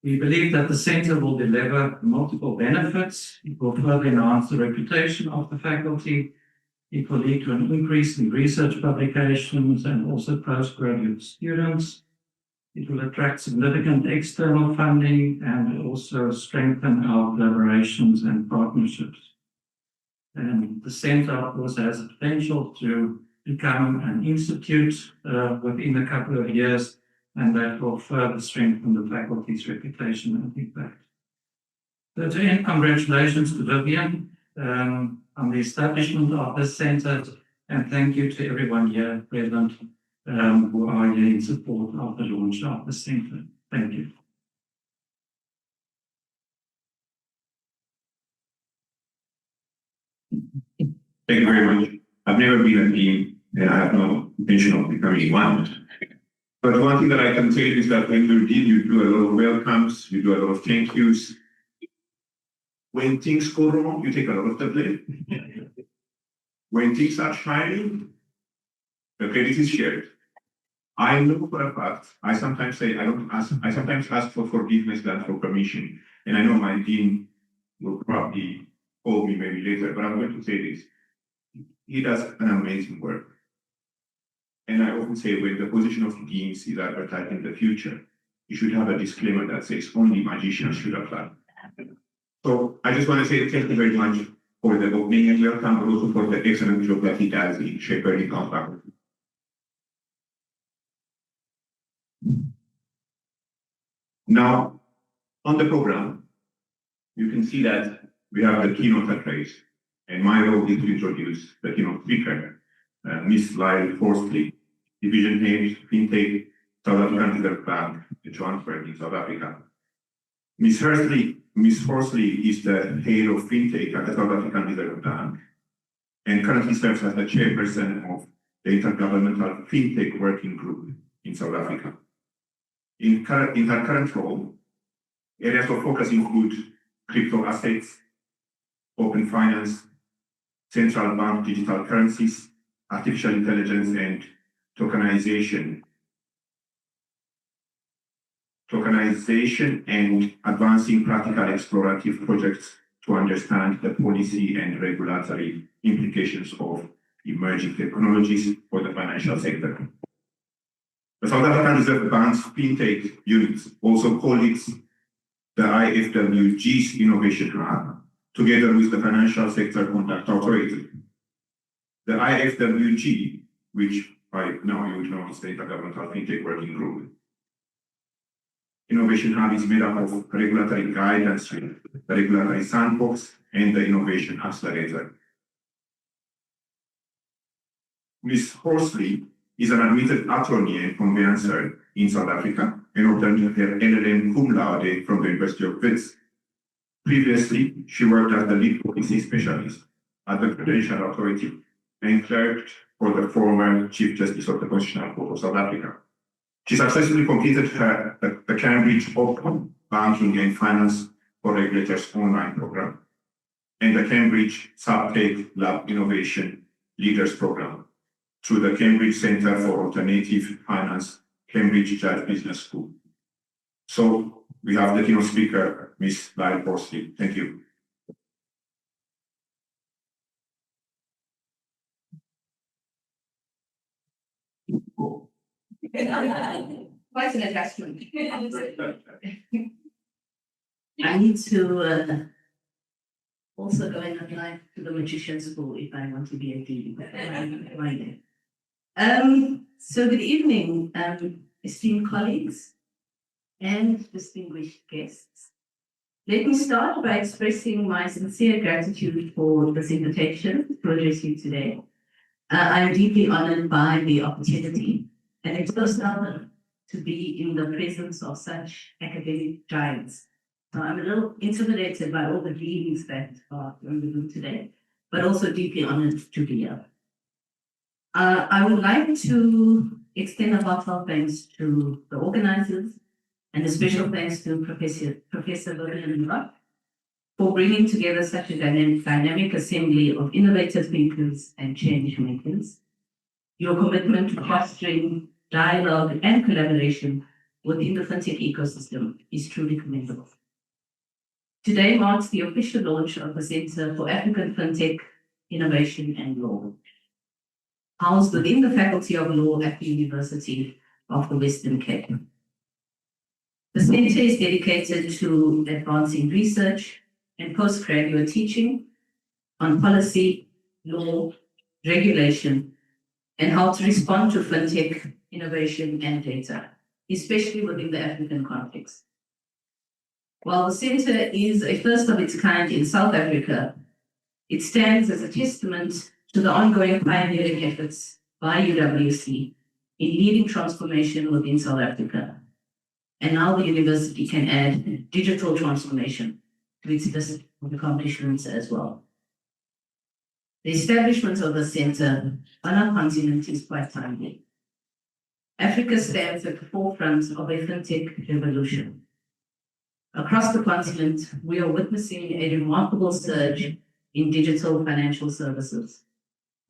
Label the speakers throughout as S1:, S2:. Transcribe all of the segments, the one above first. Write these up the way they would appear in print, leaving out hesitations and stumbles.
S1: We believe that the Centre will deliver multiple benefits. It will further enhance the reputation of the faculty. It will lead to an increase in research publications and also postgraduate students. It will attract significant external funding and also strengthen our collaborations and partnerships. And the Centre, of course, has the potential to become an institute within a couple of years, and that will further strengthen the faculty's reputation and impact. So to end, congratulations to Vivienne on the establishment of this centre, and thank you to everyone here present who are here in support of the launch of the centre. Thank you.
S2: Thank you very much. I've never been a dean, and I have no intention of becoming one. But one thing that I can tell you is that when you're dean, you do a lot of welcomes, you do a lot of thank yous. When things go wrong, you take a lot of the blame. When things are shining, the credit is shared. I know for a fact, I sometimes say, I sometimes ask for forgiveness than for permission. And I know my dean will probably call me maybe later, but I'm going to say this. He does an amazing work. And I often say when the position of deans is advertised in the future, you should have a disclaimer that says only magicians should apply. So I just want to say thank you very much for the opening and welcome, but also for the excellent job that he does in shepherding our faculty. Now, on the program, you can see that we have the keynote address, and my role is to introduce the keynote speaker, Ms. Lyle Horsley, Division Head, Fintech, South African Reserve Bank, Johannesburg in South Africa. Ms. Horsley is the head of Fintech at the South African Reserve Bank, and currently serves as the chairperson of the Intergovernmental Fintech Working Group in South Africa. In her current role, areas of focus include crypto assets, open finance, central bank digital currencies, artificial intelligence, and tokenization and advancing practical explorative projects to understand the policy and regulatory implications of emerging technologies for the financial sector. The South African Reserve Bank's FinTech unit also colleagues the IFWG's Innovation Hub, together with the Financial Sector Conduct Authority. The IFWG, which by now you would know is the Intergovernmental Fintech Working Group. Innovation Hub is made up of regulatory guidance, the regulatory sandbox, and the innovation accelerator. Ms. Horsley is an admitted attorney and conveyancer in South Africa and obtained her LLM cum laude from the University of Wits. Previously, she worked as the lead policy specialist at the Prudential Authority and clerked for the former Chief Justice of the Constitutional Court of South Africa. She successfully completed the Cambridge Open Banking and Finance for Regulators online program and the Cambridge Subtech Lab Innovation Leaders program through the Cambridge Center for Alternative Finance, Cambridge Judge Business School. So we have the keynote speaker, Ms. Lyle Horsley. Thank you.
S3: Quite an adjustment. I need to also go and apply to the magician school if I want to be a dean. So good evening, esteemed colleagues and distinguished guests. Let me start by expressing my sincere gratitude for this invitation to address you today. I am deeply honored by the opportunity, and it's most honor to be in the presence of such academic giants. So I'm a little intimidated by all the readings that are in the room today, but also deeply honored to be here. I would like to extend a heartfelt thanks to the organizers and a special thanks to Professor Vivienne Lawack for bringing together such a dynamic assembly of innovative thinkers and change makers. Your commitment to fostering dialogue and collaboration within the fintech ecosystem is truly commendable. Today marks the official launch of the Center for African Fintech, Innovation and Law, housed within the Faculty of Law at the University of the Western Cape. The Center is dedicated to advancing research and postgraduate teaching on policy, law, regulation, and how to respond to fintech, innovation, and data, especially within the African context. While the Center is a first of its kind in South Africa, it stands as a testament to the ongoing pioneering efforts by UWC in leading transformation within South Africa. And now the university can add digital transformation to its list of accomplishments as well. The establishment of the center on our continent is quite timely. Africa stands at the forefront of a fintech revolution. Across the continent, we are witnessing a remarkable surge in digital financial services,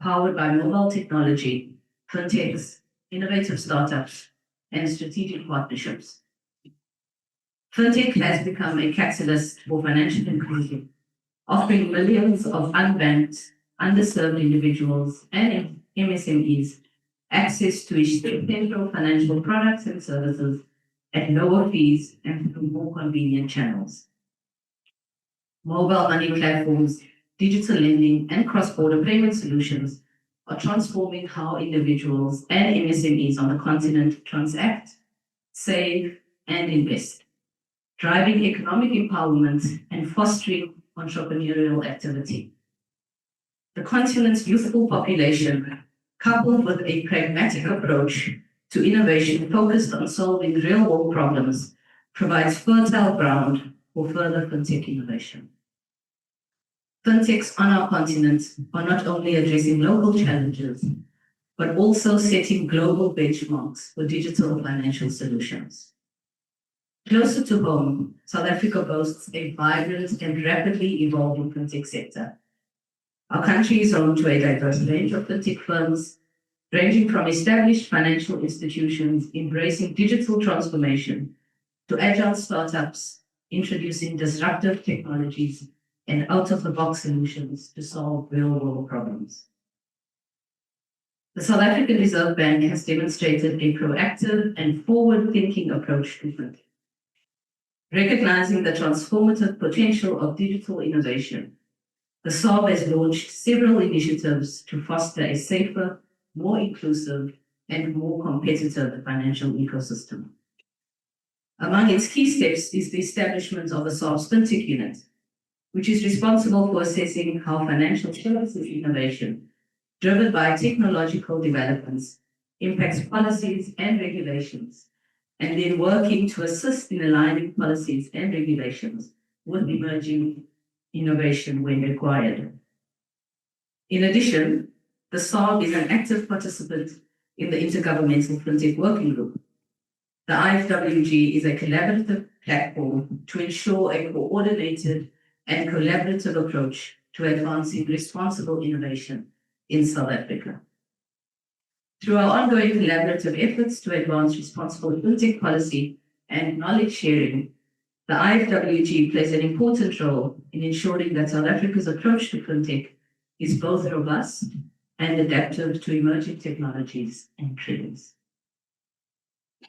S3: powered by mobile technology, fintechs, innovative startups, and strategic partnerships. Fintech has become a catalyst for financial inclusion, offering millions of unbanked, underserved individuals and MSMEs access to essential financial products and services at lower fees and through more convenient channels. Mobile money platforms, digital lending, and cross-border payment solutions are transforming how individuals and MSMEs on the continent transact, save, and invest, driving economic empowerment and fostering entrepreneurial activity. The continent's youthful population, coupled with a pragmatic approach to innovation focused on solving real-world problems, provides fertile ground for further fintech innovation. Fintechs on our continent are not only addressing local challenges, but also setting global benchmarks for digital financial solutions. Closer to home, South Africa boasts a vibrant and rapidly evolving fintech sector. Our country is home to a diverse range of fintech firms, ranging from established financial institutions embracing digital transformation to agile startups introducing disruptive technologies and out-of-the-box solutions to solve real-world problems. The South African Reserve Bank has demonstrated a proactive and forward-thinking approach to fintech. Recognizing the transformative potential of digital innovation, the SARB has launched several initiatives to foster a safer, more inclusive, and more competitive financial ecosystem. Among its key steps is the establishment of the SARB's FinTech unit, which is responsible for assessing how financial services innovation, driven by technological developments, impacts policies and regulations, and then working to assist in aligning policies and regulations with emerging innovation when required. In addition, the SARB is an active participant in the Intergovernmental FinTech Working Group. The IFWG is a collaborative platform to ensure a coordinated and collaborative approach to advancing responsible innovation in South Africa. Through our ongoing collaborative efforts to advance responsible fintech policy and knowledge sharing, the IFWG plays an important role in ensuring that South Africa's approach to fintech is both robust and adaptive to emerging technologies and trends.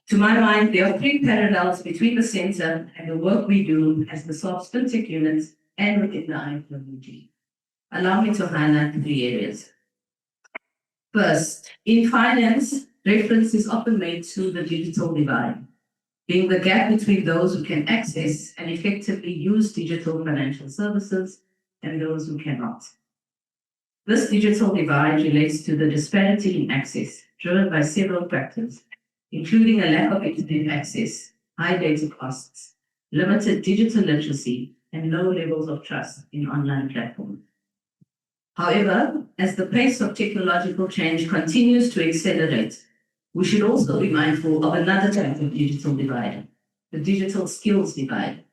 S3: To my mind, there are three parallels between the Centre and the work we do as the SARB's FinTech units and within the IFWG. Allow me to highlight three areas. First, in finance, reference is often made to the digital divide, being the gap between those who can access and effectively use digital financial services and those who cannot. This digital divide relates to the disparity in access, driven by several factors, including a lack of internet access, high data costs, limited digital literacy, and low levels of trust in online platforms. However, as the pace of technological change continues to accelerate, we should also be mindful of another type of digital divide, the digital skills divide,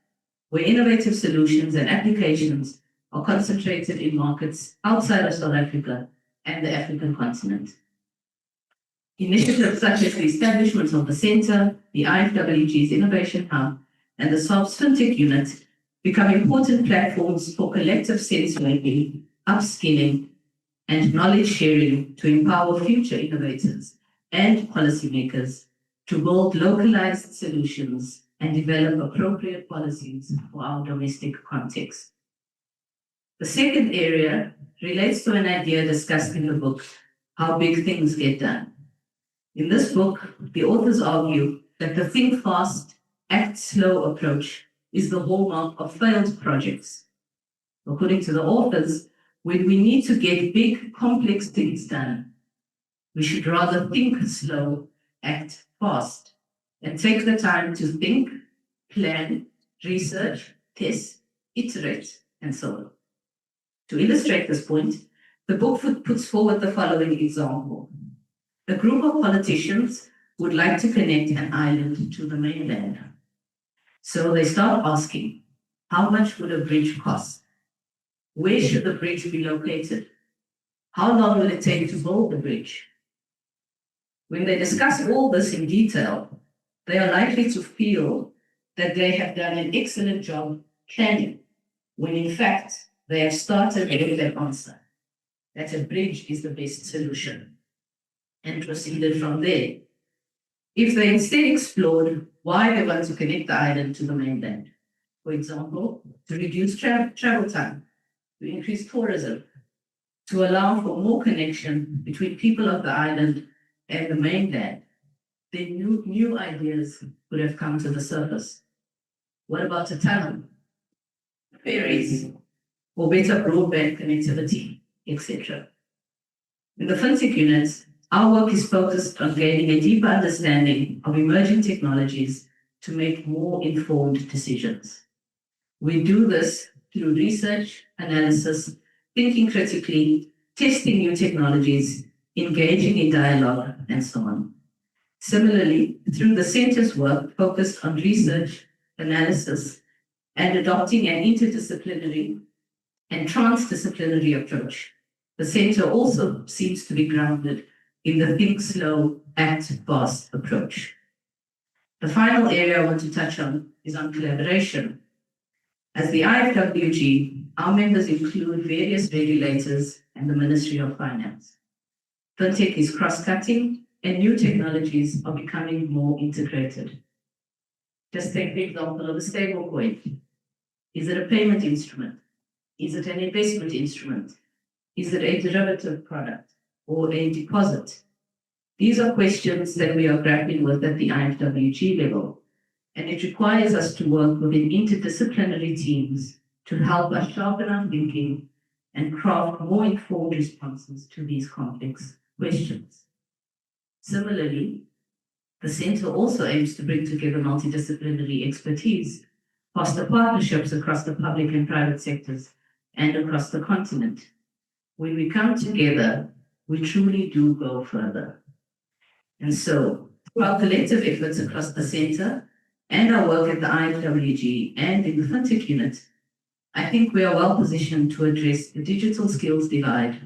S3: where innovative solutions and applications are concentrated in markets outside of South Africa and the African continent. Initiatives such as the establishment of the Center, the IFWG's Innovation Hub, and the SOP's Fintech Unit become important platforms for collective sense-making, upskilling, and knowledge sharing to empower future innovators and policymakers to build localized solutions and develop appropriate policies for our domestic context. The second area relates to an idea discussed in the book, How Big Things Get Done. In this book, the authors argue that the think fast, act slow approach is the hallmark of failed projects. According to the authors, when we need to get big, complex things done, we should rather think slow, act fast, and take the time to think, plan, research, test, iterate, and so on. To illustrate this point, the book puts forward the following example. A group of politicians would like to connect an island to the mainland. So they start asking, how much would a bridge cost? Where should the bridge be located? How long will it take to build the bridge? When they discuss all this in detail, they are likely to feel that they have done an excellent job planning, when in fact, they have started with their answer, that a bridge is the best solution, and proceeded from there. If they instead explored why they want to connect the island to the mainland, for example, to reduce travel time, to increase tourism, to allow for more connection between people of the island and the mainland, then new ideas would have come to the surface. What about a tunnel, ferries, or better broadband connectivity, etc.? In the Fintech units, our work is focused on gaining a deeper understanding of emerging technologies to make more informed decisions. We do this through research, analysis, thinking critically, testing new technologies, engaging in dialogue, and so on. Similarly, through the Center's work focused on research, analysis, and adopting an interdisciplinary and transdisciplinary approach, the Center also seems to be grounded in the think slow, act fast approach. The final area I want to touch on is on collaboration. As the IFWG, our members include various regulators and the Ministry of Finance. Fintech is cross-cutting and new technologies are becoming more integrated. Just take the example of a stablecoin. Is it a payment instrument? Is it an investment instrument? Is it a derivative product or a deposit? These are questions that we are grappling with at the IFWG level, and it requires us to work within interdisciplinary teams to help us sharpen our thinking and craft more informed responses to these complex questions. Similarly, the Centre also aims to bring together multidisciplinary expertise, foster partnerships across the public and private sectors and across the continent. When we come together, we truly do go further. And so, through our collective efforts across the Centre and our work at the IFWG and in the Fintech unit, I think we are well positioned to address the digital skills divide,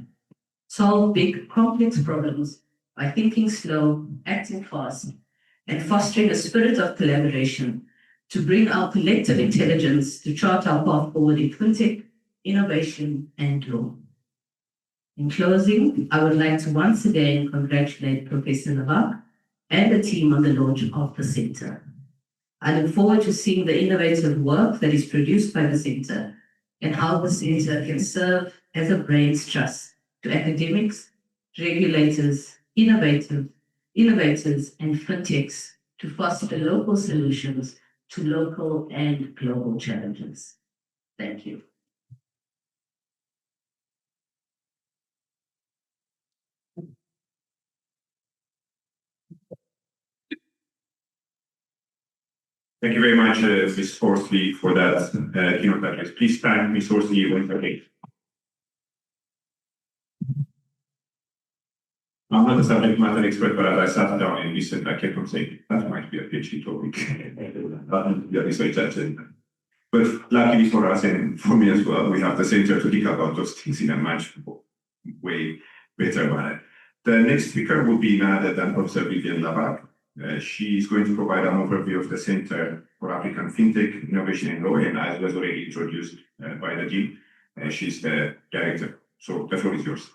S3: solve big, complex problems by thinking slow, acting fast, and fostering a spirit of collaboration to bring our collective intelligence to chart our path forward in Fintech, innovation, and law. In closing, I would like to once again congratulate Professor Lawack and the team on the launch of the Centre. I look forward to seeing the innovative work that is produced by the Centre and how the Centre can serve as a brain's trust to academics, regulators, innovators, and fintechs to foster local solutions to local and global challenges. Thank you.
S2: Thank you very much, Ms. Horsley, for that keynote address. Please thank Ms. Horsley once again. I'm not a subject matter expert, but as I sat down and listened, I kept on saying, that might be a PhD topic. But luckily for us and for me as well, we have the Centre to think about those things in a much way better manner. The next speaker will be none other than Professor Vivienne Lawack. She is going to provide an overview of the Center for African Fintech, Innovation and Law, and as was already introduced by the dean, she's the director. So the floor is yours.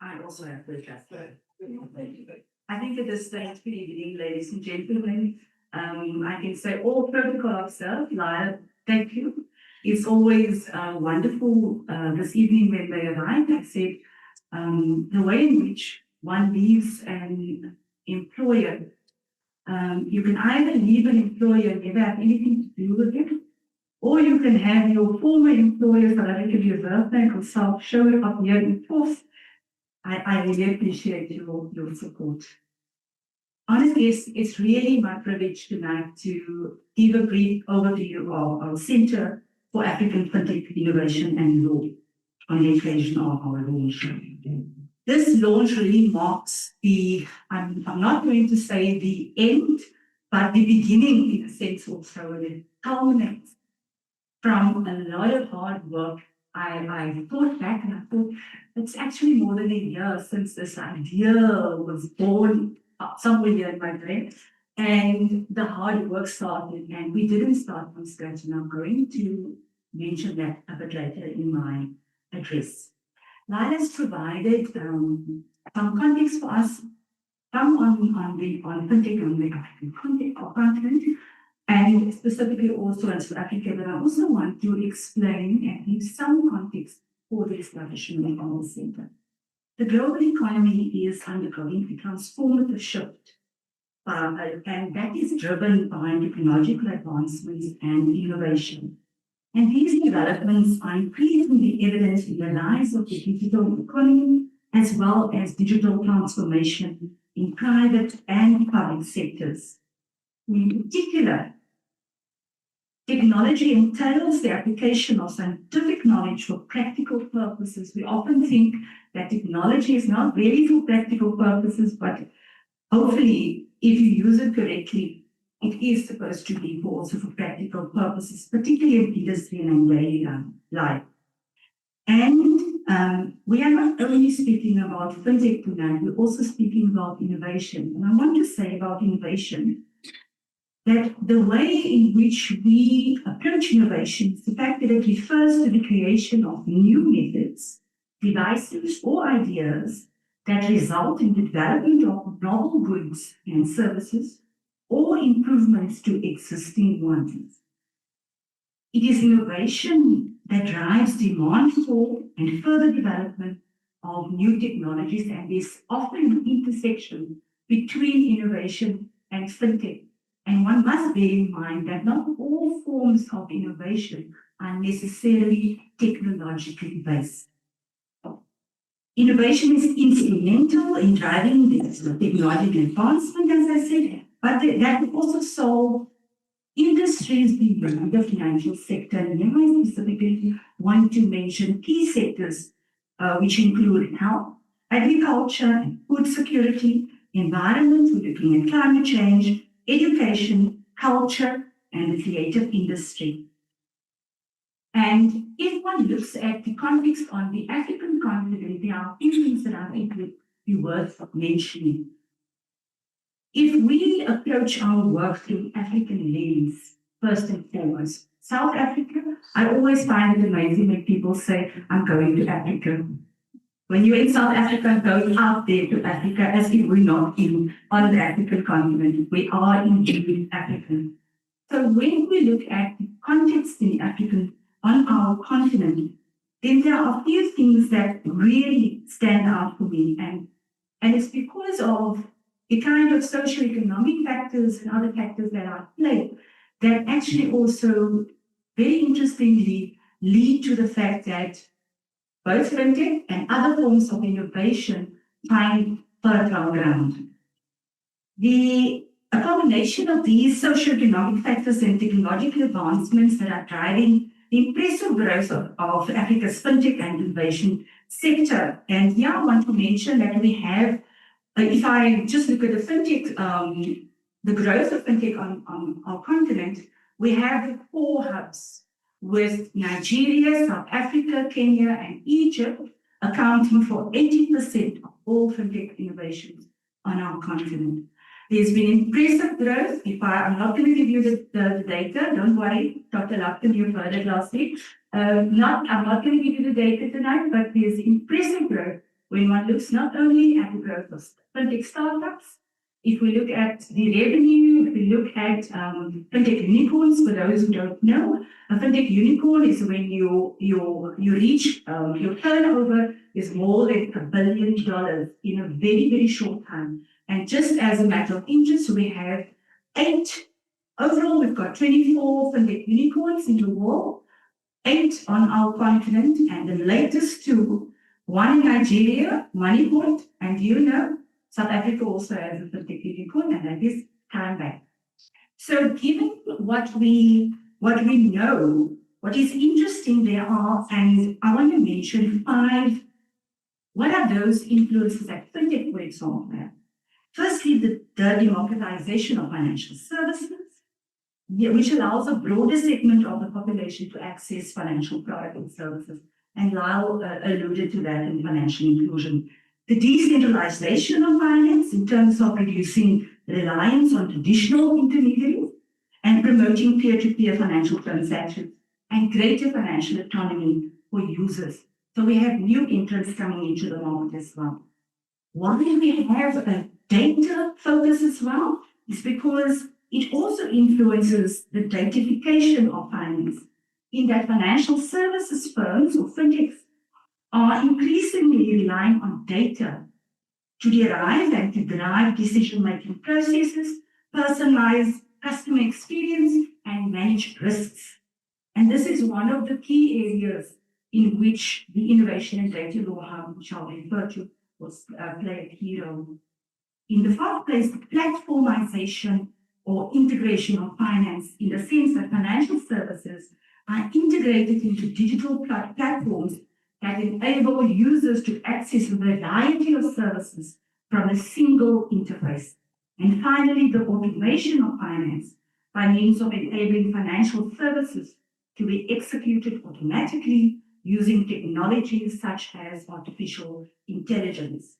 S3: I also have the address. I think at this stage, good evening, ladies and gentlemen. I can say all protocol observed. Lyle, thank you. It's always wonderful this evening when they arrive. I said the way in which one leaves an employer, you can either leave an employer and never have anything to do with it, or you can have your former employer, South African Reserve Bank or SARB, show up here in force. I really appreciate your support. Honestly, it's really my privilege tonight to give a brief overview of our Center for African Fintech Innovation and Law on the occasion of our launch. This launch really marks I'm not going to say the end, but the beginning in a sense also, and it culminates from a lot of hard work. I thought back and I thought it's actually more than a year since this idea was born somewhere here in my brain, and the hard work started, and we didn't start from scratch, and I'm going to mention that a bit later in my address. Lyle has provided some context for us, some on fintech on the African continent, and specifically also in South Africa, but I also want to explain and give some context for the establishment of the center. The global economy is undergoing a transformative shift, and that is driven by technological advancements and innovation. And these developments are increasingly evident in the rise of the digital economy, as well as digital transformation in private and public sectors. In particular, technology entails the application of scientific knowledge for practical purposes. We often think that technology is not really for practical purposes, but hopefully, if you use it correctly, it is supposed to be also for practical purposes, particularly in industry and in daily life. And we are not only speaking about fintech tonight, we're also speaking about innovation. And I want to say about innovation that the way in which we approach innovation is the fact that it refers to the creation of new methods, devices, or ideas that result in the development of novel goods and services or improvements to existing ones. It is innovation that drives demand for and further development of new technologies, and there's often an intersection between innovation and fintech. And one must bear in mind that not all forms of innovation are necessarily technologically based. Innovation is instrumental in driving this technological advancement, as I said, but that will also solve industries beyond the financial sector. And here I specifically want to mention key sectors, which include health, agriculture, and food security, environment, we're looking at climate change, education, culture, and the creative industry. And if one looks at the context on the African continent, there are a few things that I think would be worth mentioning. If we approach our work through African lens, first and foremost, South Africa, I always find it amazing when people say, I'm going to Africa. When you're in South Africa, go out there to Africa as if we're not on the African continent. We are indeed African. So when we look at the context on our continent, then there are a few things that really stand out for me. And it's because of the kind of socioeconomic factors and other factors that are at play that actually also very interestingly lead to the fact that both fintech and other forms of innovation find fertile ground. A combination of these socioeconomic factors and technological advancements that are driving the impressive growth of Africa's fintech and innovation sector. And here I want to mention that we have
S4: if I just look at the fintech, the growth of fintech on our continent, we have the four hubs with Nigeria, South Africa, Kenya, and Egypt accounting for 80% of all fintech innovations on our continent. There's been impressive growth. I'm not going to give you the data, don't worry, Dr. Lupton, you've heard it last week. I'm not going to give you the data tonight, but there's impressive growth when one looks not only at the growth of fintech startups. If we look at the revenue, if we look at fintech unicorns, for those who don't know, a fintech unicorn is when you reach your turnover is more than $1 billion in a very, very short time. And just as a matter of interest, we have 8. Overall, we've got 24 fintech unicorns in the world, 8 on our continent, and the latest 2, one in Nigeria, Moneypoint, and South Africa also has a fintech unicorn, and that is Time. So given what we know, what is interesting there are, and I want to mention 5, what are those influences that fintech, for example, have? Firstly, the democratization of financial services, which allows a broader segment of the population to access financial products and services. And Lyle alluded to that in financial inclusion. The decentralization of finance in terms of reducing reliance on traditional intermediaries and promoting peer-to-peer financial transactions and greater financial autonomy for users. So we have new entrants coming into the market as well. Why we have a data focus as well is because it also influences the datification of finance, in that financial services firms or fintechs are increasingly relying on data to derive and to drive decision-making processes, personalize customer experience, and manage risks. And this is one of the key areas in which the Innovation and Data Law Hub, which I'll refer to, will play a key role. In the first place, the platformization or integration of finance, in the sense that financial services are integrated into digital platforms that enable users to access a variety of services from a single interface. And finally, the automation of finance by means of enabling financial services to be executed automatically using technologies such as artificial intelligence.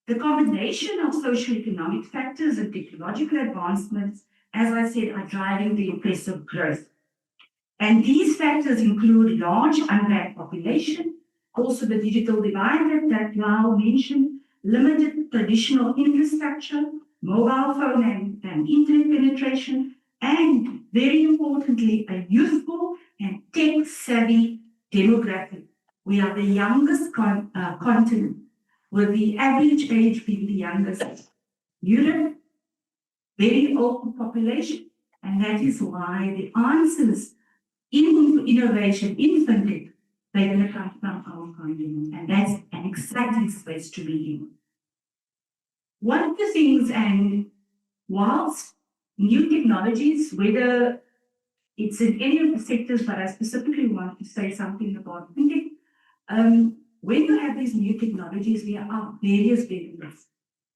S4: The combination of socioeconomic factors and technological advancements, as I said, are driving the impressive growth. And these factors include large unbanked population, also the digital divide that Lau mentioned, limited traditional infrastructure, mobile phone and internet penetration, and very importantly, a youthful and tech-savvy demographic. We are the youngest continent, with the average age being the youngest. Europe, very old population, and that is why the answers in innovation, in fintech, they're going to come from our continent, and that's an exciting space to be in. One of the things, and whilst new technologies, whether it's in any of the sectors, but I specifically want to say something about fintech, when you have these new technologies, there are various benefits.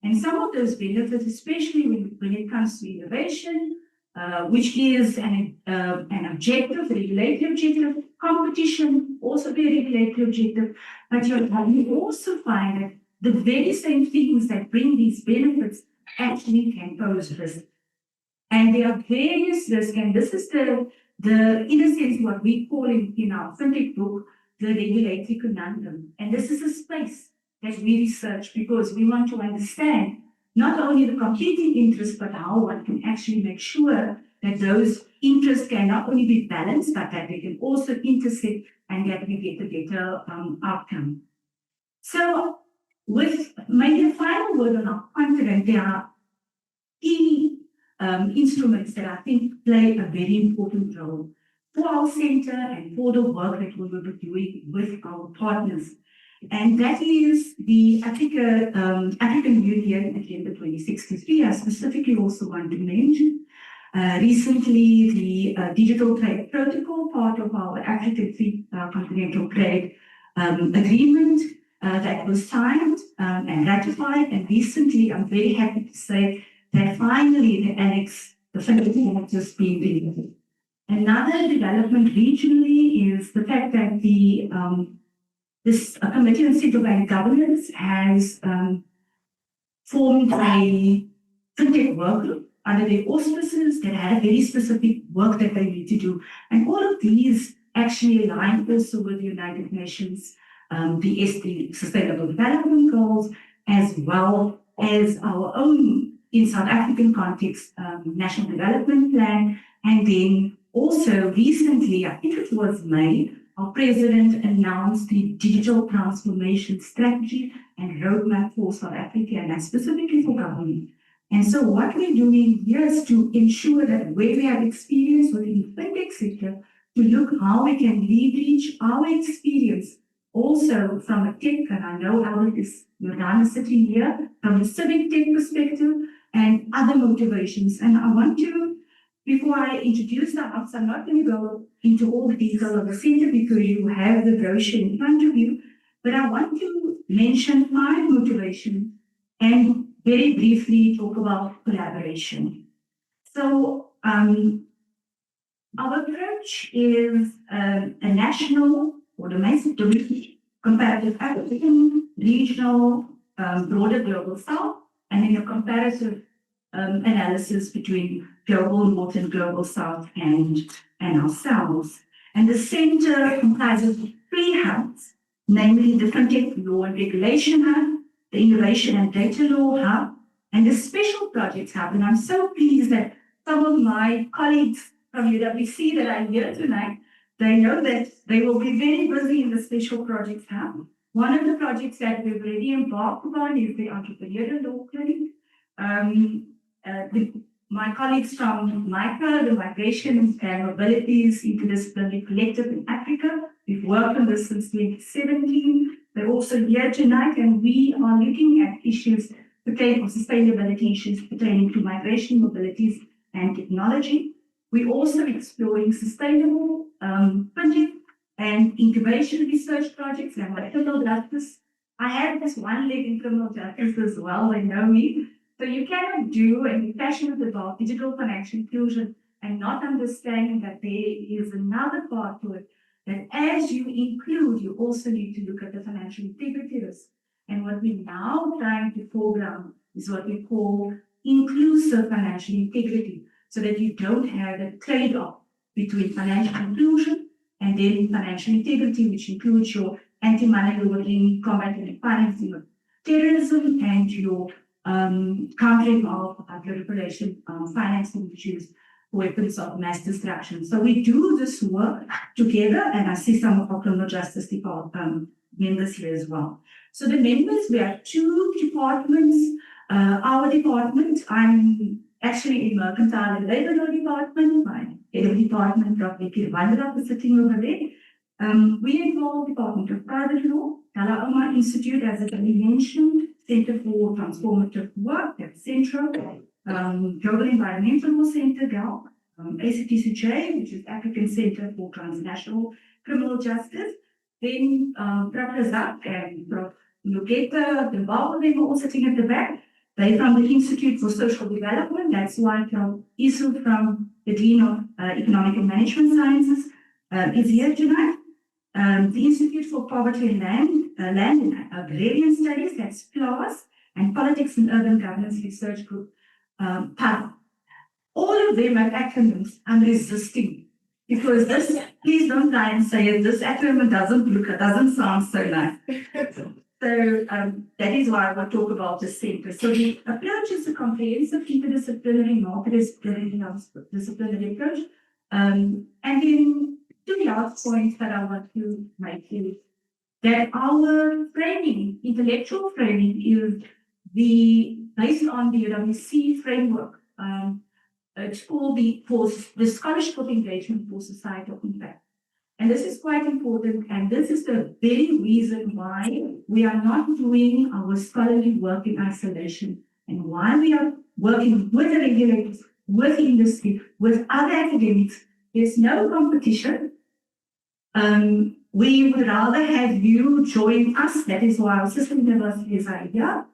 S4: And some of those benefits, especially when it comes to innovation, which is an objective, a regulatory objective, competition, also be a regulatory objective, but you also find that the very same things that bring these benefits actually can pose risk. And there are various risks, and this is the in a sense, what we call in our fintech book, the regulatory conundrum. And this is a space that we research because we want to understand not only the competing interests, but how one can actually make sure that those interests can not only be balanced, but that they can also intersect and that we get a better outcome. So with maybe a final word on our continent, there are key instruments that I think play a very important role for our center and for the work that we will be doing with our partners. And that is the African Union Agenda 2063. I specifically also want to mention recently the Digital Trade Protocol, part of our African Continental Trade Agreement, that was signed and ratified. And recently, I'm very happy to say that finally the annex, the fintech has just been delivered. Another development regionally is the fact that this Committee on Central Bank Governance has formed a fintech work group under their auspices that had very specific work that they need to do. And all of these actually align also with the United Nations, the Sustainable Development Goals, as well as our own, in South African context, National Development Plan. And then also recently, I think it was May, our president announced the digital transformation strategy and roadmap for South Africa, and that's specifically for government. And so what we're doing here is to ensure that where we have experience within the fintech sector, to look how we can leverage our experience also from a tech, and I know Albert is sitting here, from a civic tech perspective and other motivations. And I want to, before I introduce the hubs, I'm not going to go into all the details of the center because you have the brochure in front of you, but I want to mention 5 motivations and very briefly talk about collaboration. So our approach is a national or domestic, comparative African, regional, broader global south, and then a comparative analysis between global north and global south and ourselves. And the center comprises 3 hubs, namely the Fintech Law and Regulation Hub, the Innovation and Data Law Hub, and the Special Projects Hub. And I'm so pleased that some of my colleagues from UWC that are here tonight, they know that they will be very busy in the Special Projects Hub. One of the projects that we've already embarked upon is the Entrepreneurial Law Clinic. My colleagues from MMICA, the Migration and Mobilities Interdisciplinary Collective in Africa, we've worked on this since 2017. They're also here tonight, and we are looking at issues pertaining to sustainability issues pertaining to migration, mobilities, and technology. We're also exploring sustainable fintech and incubation research projects and criminal justice. I have this one leg in criminal justice as well, they know me. So you cannot do and be passionate about digital financial inclusion and not understanding that there is another part to it, that as you include, you also need to look at the financial integrity risk. And what we're now trying to foreground is what we call inclusive financial integrity, so that you don't have a trade-off between financial inclusion and then financial integrity, which includes your anti-money laundering, combating financing of terrorism, and your countering of proliferation financing issues, weapons of mass destruction. So we do this work together, and I see some of our criminal justice department members here as well. So the members, we have 2 departments. Our department, I'm actually in Mercantile and Labor Law Department. My head of department, Prof Lawack, is sitting over there. We involve Department of Private Law, Kala Institute, as I mentioned, Center for Transformative Work, that's Central, Global Environmental Law Center, GALC, ACTCJ, which is African Center for Transnational Criminal Justice, then Prof Lawack and Prof Lugeta, the Bible, they were all sitting at the back. They're from the Institute for Social Development. That's why Prof Isu from the Dean of Economic and Management Sciences is here tonight. The Institute for Poverty and Land and Agrarian Studies, that's PLAS, and Politics and Urban Governance Research Group, PAL. All of them have acronyms I'm resisting, because this, please don't try and say it, this acronym doesn't sound so nice. So that is why I will talk about the center. So the approach is a comprehensive, interdisciplinary, multidisciplinary approach. And then 2 last points that I want to make is that our framing, intellectual framing, is based on the UWC framework. It's called the Scholarship Engagement for Societal Impact. And this is quite important, and this is the very reason why we are not doing our scholarly work in isolation, and why we are working with the regulators, with industry, with other academics. There's no competition. We would rather have you join us. That is why our sister universities are here,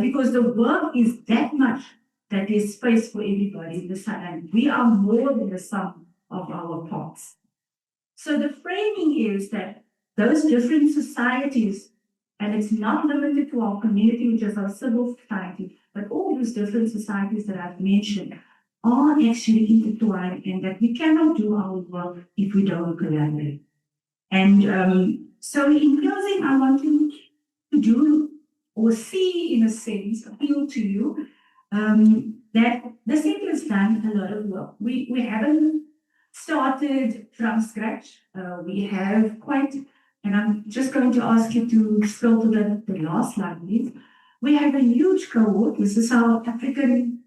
S4: because the work is that much that there's space for everybody in the sun, and we are more than the sum of our parts. So the framing is that those different societies, and it's not limited to our community, which is our civil society, but all those different societies that I've mentioned are actually intertwined, and that we cannot do our work if we don't collaborate. And so in closing, I want to do or see, in a sense, appeal to you that the center has done a lot of work. We haven't started from scratch. We have quite, and I'm just going to ask you to scroll to the last slide, please. We have a huge cohort. This is our African,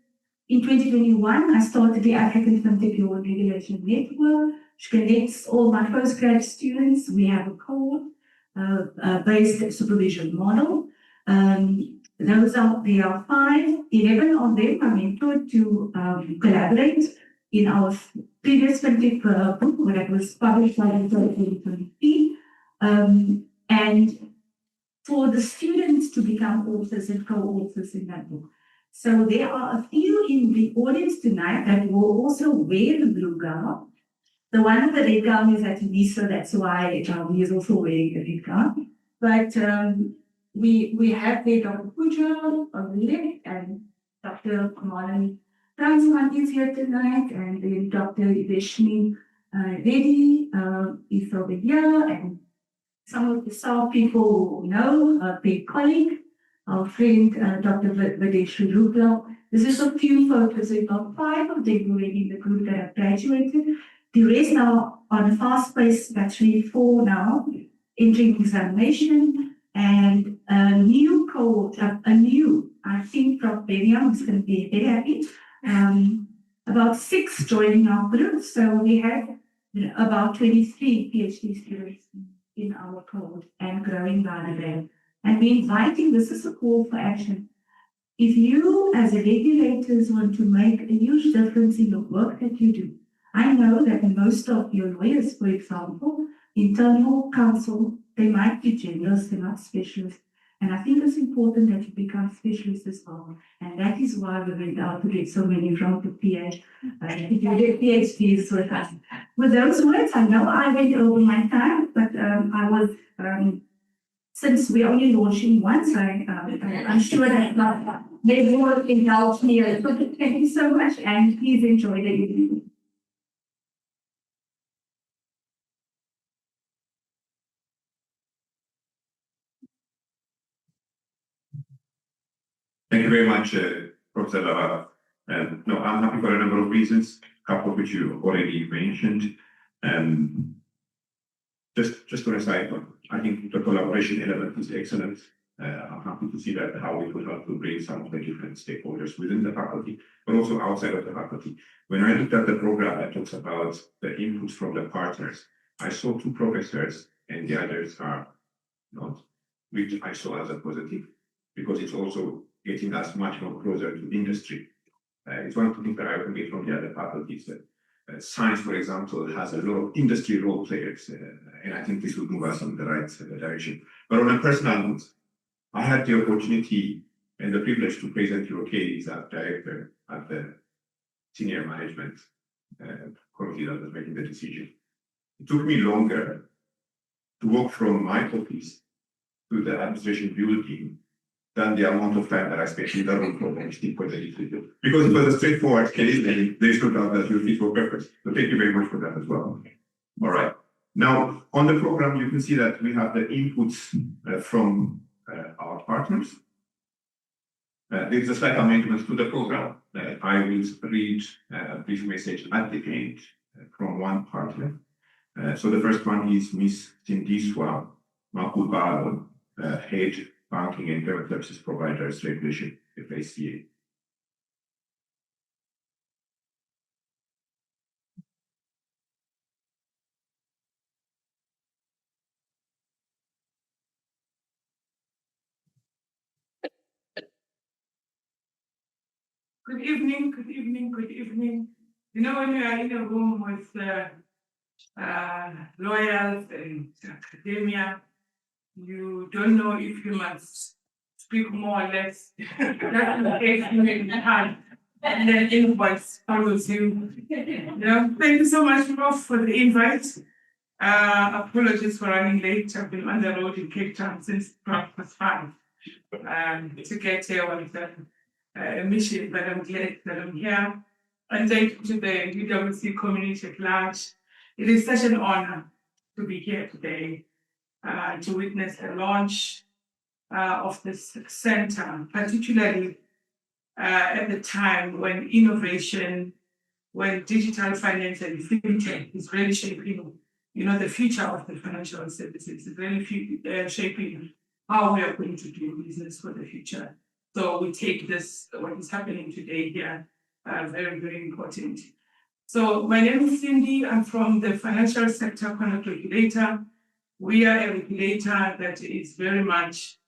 S4: in 2021, I started the African Fintech Law and Regulation Network, which connects all my postgrad students. We have a cohort based supervision model. There are 5, 11 of them are mentored to collaborate in our previous Fintech book, that was published in 2023. And for the students to become authors and co-authors in that book. So there are a few in the audience tonight that will also wear the blue gown. The one with the red gown is actually so that's why he is also wearing the red gown. But we have there Dr. Puja on the left, and Dr. Kamalan Transman is here tonight, and then Dr. Iveshni Reddy is over here, and some of the South people know, a big colleague, our friend Dr. Vadeshri Rupla. This is a few photos. We've got 5 of them already in the group that have graduated. The rest are on a fast pace, actually 4 now, entering examination, and a new cohort, I think Prof Vivienne is going to be very happy, about 6 joining our group. So we have about 23 PhD students in our cohort and growing by the day. And we're inviting, this is a call for action. If you as regulators want to make a huge difference in the work that you do, I know that most of your lawyers, for example, internal counsel, they might be generalists, they're not specialists. And I think it's important that you become specialists as well. And that is why we went out to get so many from the PhDs with us. With those words, I know I went over my time, but I was, since we're only launching once, I'm sure that they will indulge me a little bit. Thank you so much, and please enjoy the evening.
S2: Thank you very much, Professor Lawack. No, I'm happy for a number of reasons, a couple of which you already mentioned. Just on a side note, I think the collaboration element is excellent. I'm happy to see that how we could help to bring some of the different stakeholders within the faculty, but also outside of the faculty. When I looked at the program that talks about the inputs from the partners, I saw 2 professors and the others are not, which I saw as a positive, because it's also getting us much more closer to industry. It's one of the things that I can get from the other faculties. Science, for example, has a lot of industry role players, and I think this will move us in the right direction. But on a personal note, I had the opportunity and the privilege to present your case as director at the senior management committee that was making the decision. It took me longer to walk from my office to the administration building than the amount of time that I spent in the room for the decision. Because it was a straightforward case, and there's no doubt that you're fit for purpose. So thank you very much for that as well. All right. Now, on the program, you can see that we have the inputs from our partners. There's a slight amendment to the program. I will read a brief message at the end from one partner. So the first one is Ms. Tindiswa Makubalo, Head Banking and Payment Services Providers Regulation, FACA.
S5: Good evening, good evening, good evening. You know, when you are in a room with lawyers and academia. You don't know if you must speak more or less. That's the case in hand. And then invoice follows you. Yeah, thank you so much, Prof, for the invite. Apologies for running late. I've been on the road in Cape Town since 5:12. To get here was a mission, but I'm glad that I'm here. And thank you to the UWC community at large. It is such an honor to be here today to witness the launch of this center, particularly at the time when innovation, when digital finance and fintech is really shaping, the future of the financial services. It's really shaping how we are going to do business for the future. So we take this, what is happening today here, very, very important. So my name is Cindy. I'm from the Financial Sector Conduct Regulator. We are a regulator that is very much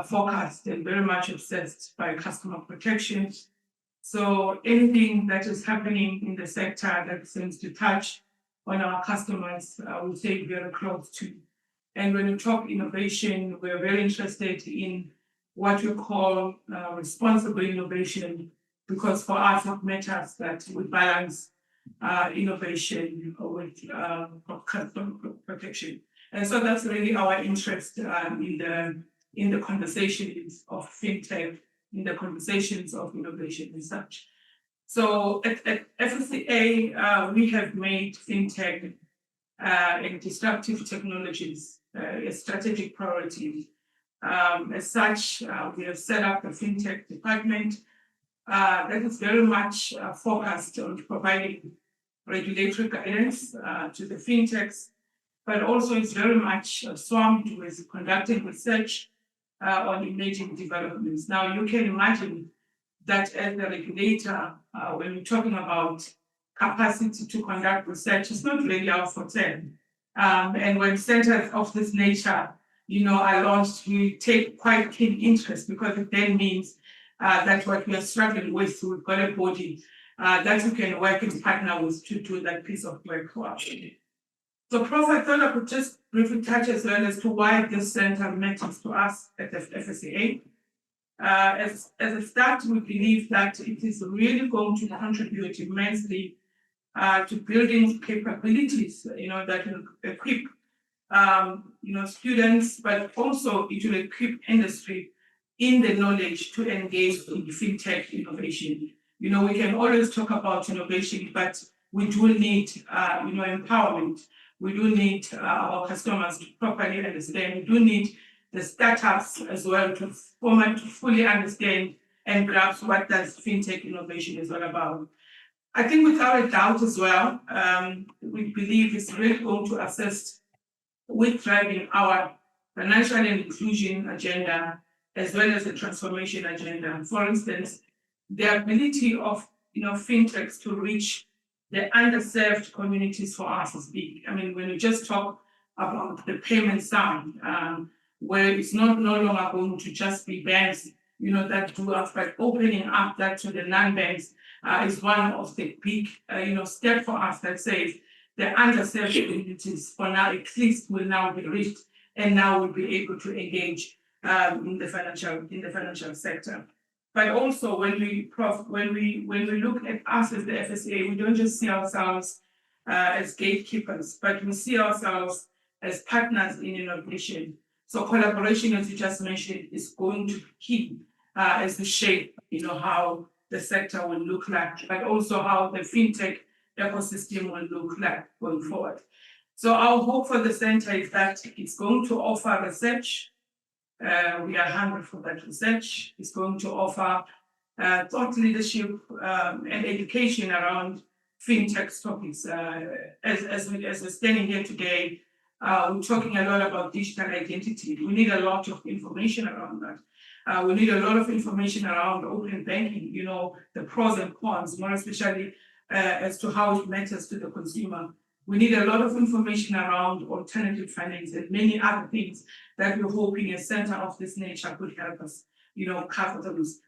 S5: focused and very much obsessed by customer protection. So anything that is happening in the sector that seems to touch on our customers, we take very close to. And when we talk innovation, we're very interested in what we call responsible innovation, because for us it matters that we balance innovation with customer protection. And so that's really our interest in the conversations of fintech, in the conversations of innovation and such. So at FSCA, we have made fintech and disruptive technologies a strategic priority. As such, we have set up a fintech department that is very much focused on providing regulatory guidance to the fintechs, but also is very much swamped with conducting research on emerging developments. Now, you can imagine that as a regulator, when we're talking about capacity to conduct research, it's not really our forte. And when centers of this nature, are launched, we take quite keen interest, because it then means that what we are struggling with, we've got a body that we can work and partner with to do that piece of work for us. So, Prof, I thought I could just briefly touch as well as to why this center matters to us at the FSCA. As a start, we believe that it is really going to contribute immensely to building capabilities, that will equip, students, but also it will equip industry in the knowledge to engage in fintech innovation. We can always talk about innovation, but we do need, empowerment. We do need our customers to properly understand. We do need the startups as well to fully understand and grasp what does fintech innovation is all about. I think without a doubt as well, we believe it's really going to assist with driving our financial inclusion agenda as well as the transformation agenda. For instance, the ability of fintechs to reach the underserved communities for us is big. I mean, when you just talk about the payment side, where it's no longer going to just be banks, that do us, but opening up that to the non-banks is one of the big, step for us that says the underserved communities for now at least will now be reached, and now will be able to engage in the financial sector. But also when we look at us as the FSA, we don't just see ourselves as gatekeepers, but we see ourselves as partners in innovation. So collaboration, as you just mentioned, is going to be key as we shape, how the sector will look like, but also how the fintech ecosystem will look like going forward. So our hope for the center is that it's going to offer research. We are hungry for that research. It's going to offer thought leadership and education around fintech topics. As we're standing here today, we're talking a lot about digital identity. We need a lot of information around that. We need a lot of information around open banking, the pros and cons, more especially as to how it matters to the consumer. We need a lot of information around alternative finance and many other things that we're hoping a center of this nature could help us, cover those.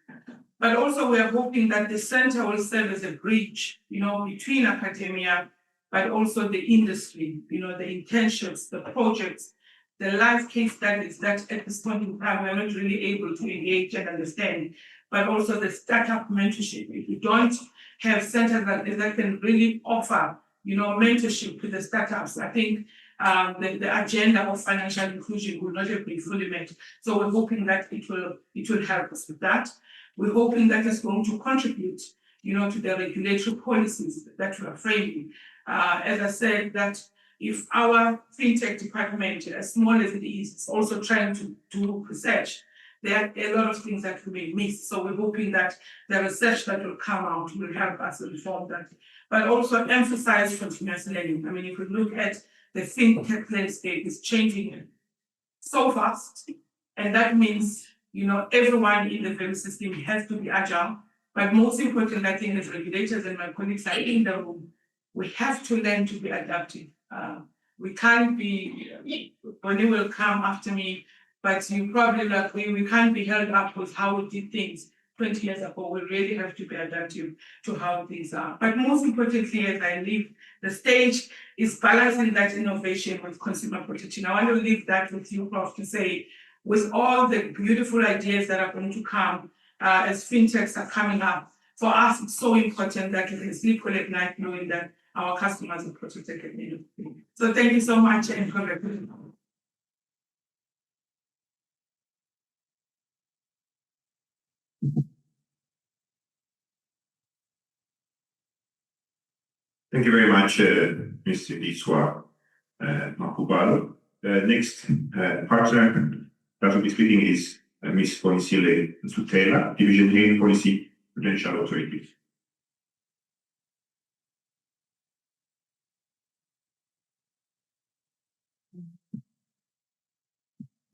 S5: But also we're hoping that the center will serve as a bridge, between academia but also the industry, the intentions, the projects, the live case studies that at this point in time we're not really able to engage and understand, but also the startup mentorship. If you don't have centers that can really offer, mentorship to the startups, I think the agenda of financial inclusion will not have been fully met. So we're hoping that it will help us with that. We're hoping that it's going to contribute, to the regulatory policies that we are framing. As I said, that if our fintech department, as small as it is also trying to do research, there are a lot of things that we may miss. So we're hoping that the research that will come out will help us inform that, but also emphasize continuous learning. I mean, if we look at the fintech landscape is changing so fast, and that means, everyone in the value system has to be agile. But most importantly, I think as regulators and my colleagues are in the room, we have to learn to be adaptive. We can't be, Bonnie will come after me, but you probably will agree, we can't be held up with how we did things 20 years ago. We really have to be adaptive to how things are. But most importantly, as I leave the stage, is balancing that innovation with consumer protection. I want to leave that with you, Prof, to say, with all the beautiful ideas that are going to come as fintechs are coming up, for us, it's so important that we can sleep well at night knowing that our customers are protected at the end of the day. So thank you so much and congratulations.
S2: Thank you very much, Mr. Diswa Makubalo. The next partner that will be speaking is Ms. Polisile Sutela, Division Head Policy Prudential Authority.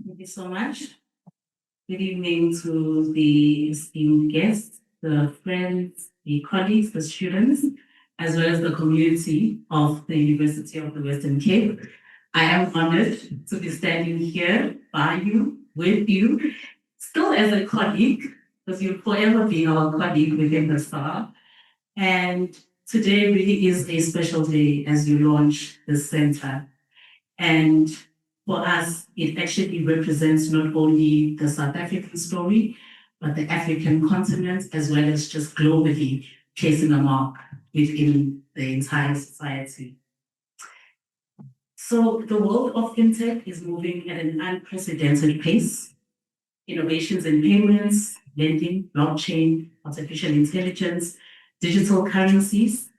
S3: Thank you so much. Good evening to the esteemed guests, the friends, the colleagues, the students, as well as the community of the University of the Western Cape. I am honored to be standing here by you, with you, still as a colleague, because you've forever been our colleague within the STAR. And today really is a special day as you launch the center. And for us, it actually represents not only the South African story, but the African continent, as well as just globally placing a mark within the entire society. So the world of fintech is moving at an unprecedented pace. Innovations in payments, lending, blockchain, artificial intelligence, digital currencies,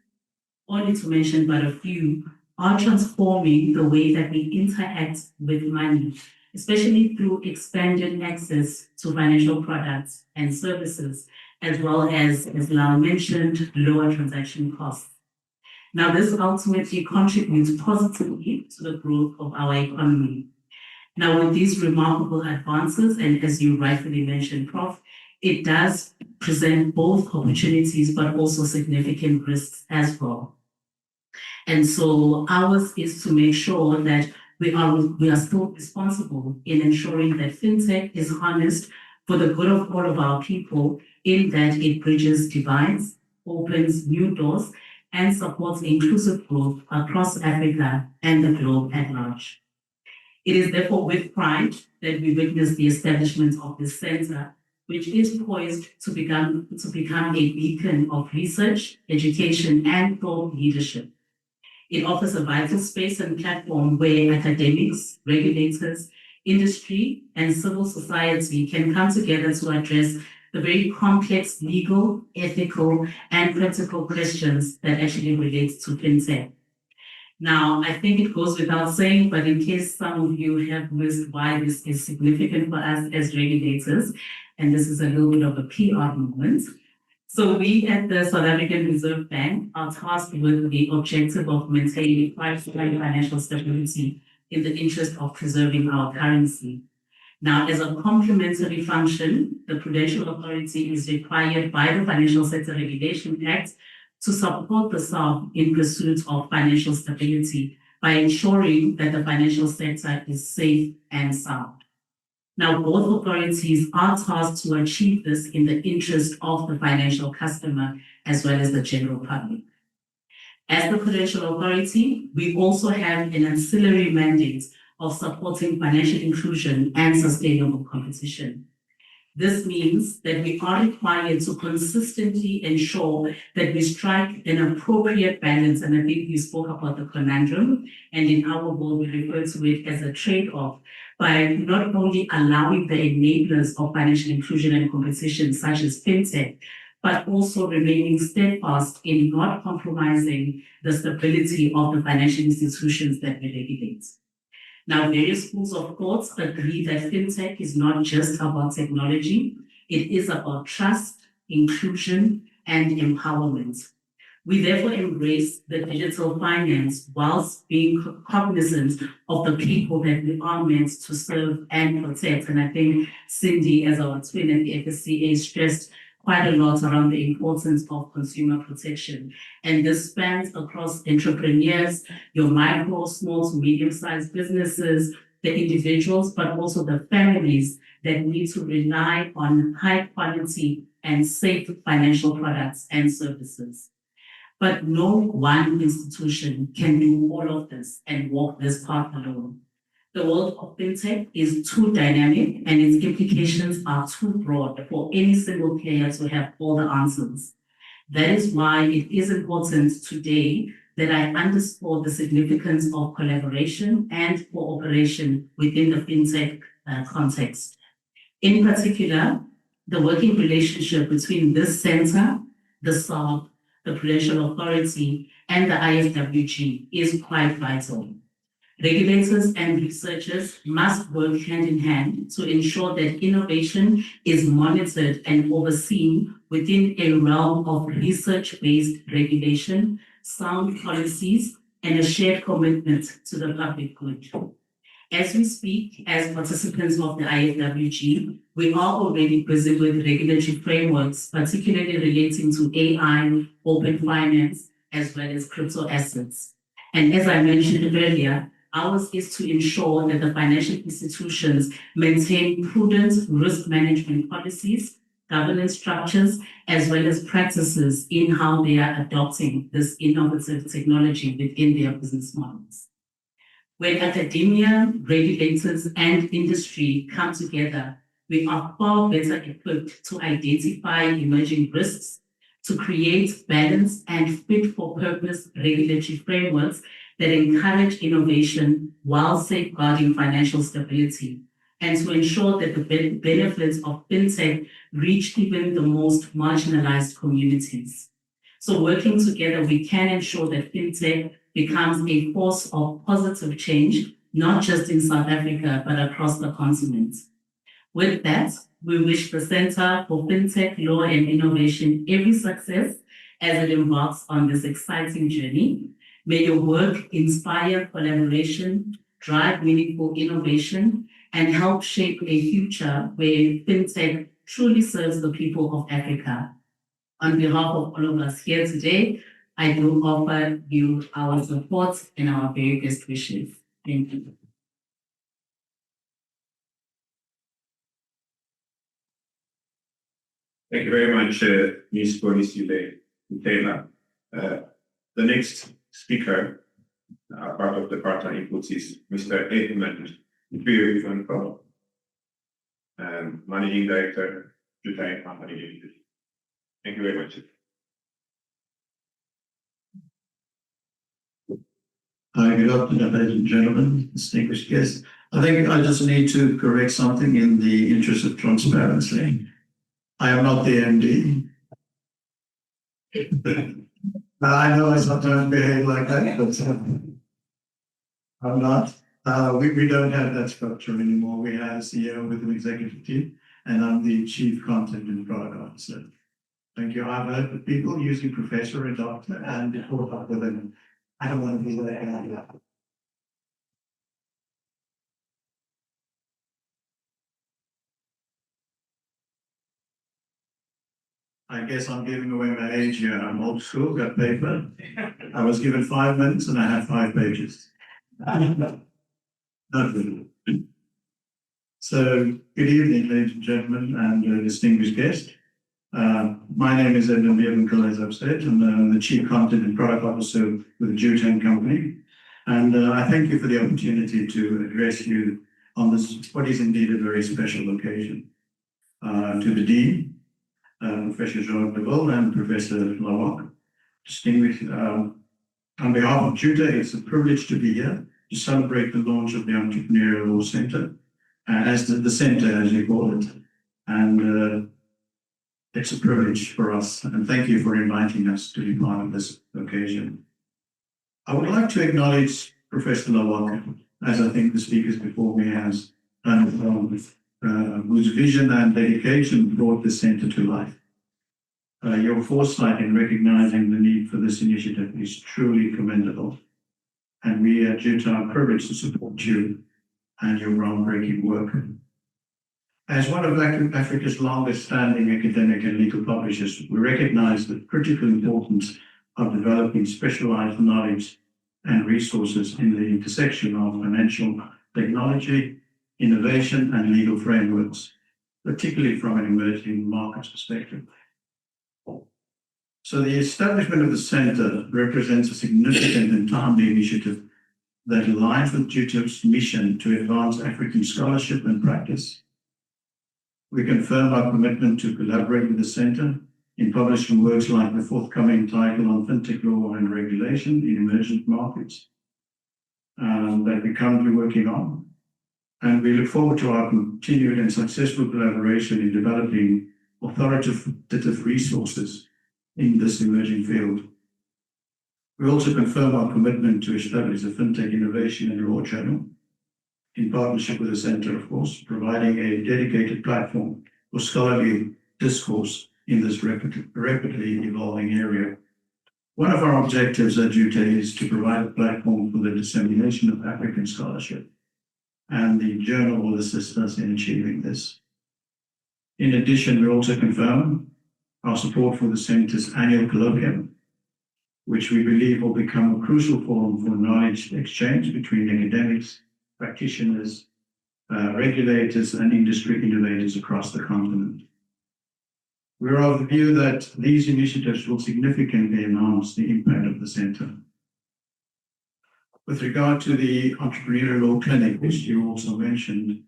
S3: only to mention but a few, are transforming the way that we interact with money, especially through expanded access to financial products and services, as well as Lau mentioned, lower transaction costs. Now, this ultimately contributes positively to the growth of our economy. Now, with these remarkable advances, and as you rightfully mentioned, Prof, it does present both opportunities, but also significant risks as well. And so ours is to make sure that we are still responsible in ensuring that fintech is harnessed for the good of all of our people, in that it bridges divides, opens new doors, and supports inclusive growth across Africa and the globe at large. It is therefore with pride that we witness the establishment of this center, which is poised to become a beacon of research, education, and thought leadership. It offers a vital space and platform where academics, regulators, industry, and civil society can come together to address the very complex legal, ethical, and practical questions that actually relate to fintech. Now, I think it goes without saying, but in case some of you have missed why this is significant for us as regulators, and this is a little bit of a PR moment. So we at the South African Reserve Bank are tasked with the objective of maintaining financial stability in the interest of preserving our currency. Now, as a complementary function, the Prudential Authority is required by the Financial Sector Regulation Act to support the SARB in pursuit of financial stability by ensuring that the financial sector is safe and sound. Now, both authorities are tasked to achieve this in the interest of the financial customer as well as the general public. As the Prudential Authority, we also have an ancillary mandate of supporting financial inclusion and sustainable competition. This means that we are required to consistently ensure that we strike an appropriate balance, and I think we spoke about the conundrum, and in our world we refer to it as a trade-off, by not only allowing the enablers of financial inclusion and competition, such as fintech, but also remaining steadfast in not compromising the stability of the financial institutions that we regulate. Now, various schools of thought agree that fintech is not just about technology, it is about trust, inclusion, and empowerment. We therefore embrace the digital finance whilst being cognizant of the people that we are meant to serve and protect. And I think Cindy, as our twin at the FSCA, stressed quite a lot around the importance of consumer protection. And this spans across entrepreneurs, your micro, small to medium-sized businesses, the individuals, but also the families that need to rely on high quality and safe financial products and services. But no one institution can do all of this and walk this path alone. The world of fintech is too dynamic and its implications are too broad for any single player to have all the answers. That is why it is important today that I underscore the significance of collaboration and cooperation within the fintech context. In particular, the working relationship between this center, the SARB, the Prudential Authority, and the IFWG is quite vital. Regulators and researchers must work hand in hand to ensure that innovation is monitored and overseen within a realm of research-based regulation, sound policies, and a shared commitment to the public good. As we speak, as participants of the IFWG, we are already busy with regulatory frameworks, particularly relating to AI, open finance, as well as crypto assets. And as I mentioned earlier, ours is to ensure that the financial institutions maintain prudent risk management policies, governance structures, as well as practices in how they are adopting this innovative technology within their business models. When academia, regulators, and industry come together, we are far better equipped to identify emerging risks, to create balanced and fit-for-purpose regulatory frameworks that encourage innovation while safeguarding financial stability, and to ensure that the benefits of fintech reach even the most marginalized communities. So working together, we can ensure that fintech becomes a force of positive change, not just in South Africa, but across the continent. With that, we wish the Center for Fintech, Law and Innovation every success as it embarks on this exciting journey. May your work inspire collaboration, drive meaningful innovation, and help shape a future where fintech truly serves the people of Africa. On behalf of all of us here today, I do offer you our support and our very best wishes. Thank you.
S2: Thank you very much, Ms. Borisile Taylor. The next speaker, part of the partner inputs, is Mr. Edmund Vivienne, Managing Director, Jutai Company Limited. Thank you very much.
S6: Hi, good afternoon, ladies and gentlemen, distinguished guests. I think I just need to correct something in the interest of transparency. I am not the MD. I know I sometimes behave like that, but I'm not. We don't have that structure anymore. We have a CEO with an executive team, and I'm the Chief Content and Product Officer. Thank you. I've heard of people using professor and doctor, and before up with them. I don't want to be that guy. I guess I'm giving away my age here. I'm old school, got paper. I was given 5 minutes and I had 5 pages. Not really. So, good evening, ladies and gentlemen, and distinguished guests. My name is Edmund Bierwinkel, as I've said, and I'm the Chief Content and Product Officer with the Jute & Company. And I thank you for the opportunity to address you on this, what is indeed a very special occasion. To the Dean, Professor Vivienne Lawack and Professor Lawack, distinguished, on behalf of Jute, it's a privilege to be here to celebrate the launch of the Entrepreneurial Law Center, as the center, as you call it. And it's a privilege for us, and thank you for inviting us to be part of this occasion. I would like to acknowledge Professor Lawack, as I think the speakers before me has done, whose vision and dedication brought the center to life. Your foresight in recognizing the need for this initiative is truly commendable, and we at Jute are privileged to support you and your groundbreaking work. As one of Africa's longest-standing academic and legal publishers, we recognize the critical importance of developing specialized knowledge and resources in the intersection of financial technology, innovation, and legal frameworks, particularly from an emerging markets perspective. So the establishment of the center represents a significant and timely initiative that aligns with Jute's mission to advance African scholarship and practice. We confirm our commitment to collaborate with the center in publishing works like the forthcoming title on fintech law and regulation in emerging markets that we're currently working on. And we look forward to our continued and successful collaboration in developing authoritative resources in this emerging field. We also confirm our commitment to establish a fintech innovation and law channel in partnership with the center, of course, providing a dedicated platform for scholarly discourse in this rapidly evolving area. One of our objectives at Jute is to provide a platform for the dissemination of African scholarship, and the journal will assist us in achieving this. In addition, we also confirm our support for the center's annual colloquium, which we believe will become a crucial forum for knowledge exchange between academics, practitioners, regulators, and industry innovators across the continent. We're of the view that these initiatives will significantly enhance the impact of the center. With regard to the Entrepreneurial Law Clinic, which you also mentioned,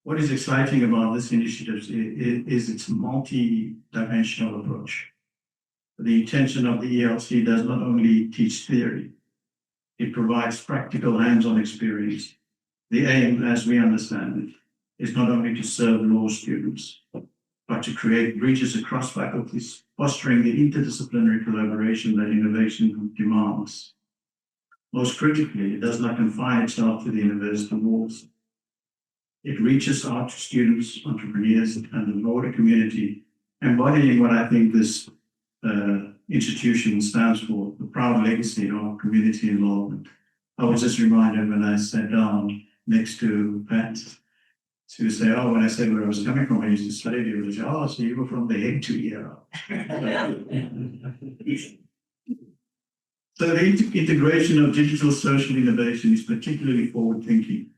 S6: what is exciting about this initiative is its multi-dimensional approach. The intention of the ELC does not only teach theory, it provides practical hands-on experience. The aim, as we understand it, is not only to serve law students, but to create bridges across faculties, fostering the interdisciplinary collaboration that innovation demands. Most critically, it does not confine itself to the university walls. It reaches out to students, entrepreneurs, and the broader community, embodying what I think this institution stands for, the proud legacy of community involvement. I was just reminded when I sat down next to Pat to say, oh, when I said where I was coming from, I used to study it, it was, oh, so you were from the head to era. So the integration of digital social innovation is particularly forward-thinking.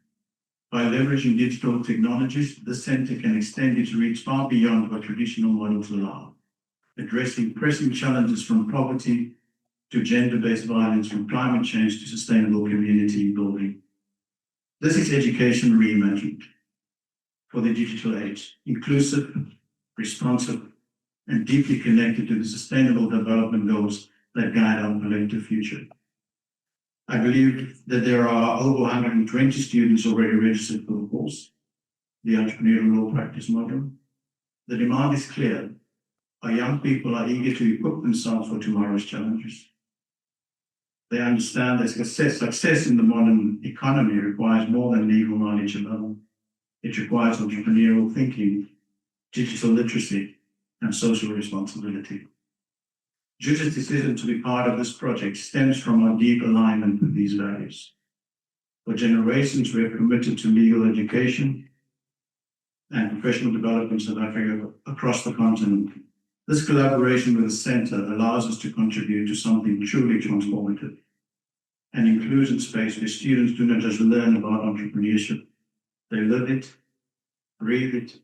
S6: By leveraging digital technologies, the center can extend its reach far beyond what traditional models allow, addressing pressing challenges from poverty to gender-based violence, from climate change to sustainable community building. This is education reimagined for the digital age, inclusive, responsive, and deeply connected to the sustainable development goals that guide our collective future. I believe that there are over 120 students already registered for the course, the Entrepreneurial Law Practice module. The demand is clear. Our young people are eager to equip themselves for tomorrow's challenges. They understand that success in the modern economy requires more than legal knowledge alone. It requires entrepreneurial thinking, digital literacy, and social responsibility. Jute's decision to be part of this project stems from our deep alignment with these values. For generations, we have committed to legal education and professional development in South Africa across the continent. This collaboration with the center allows us to contribute to something truly transformative, an inclusion space where students do not just learn about entrepreneurship, they live it, breathe it,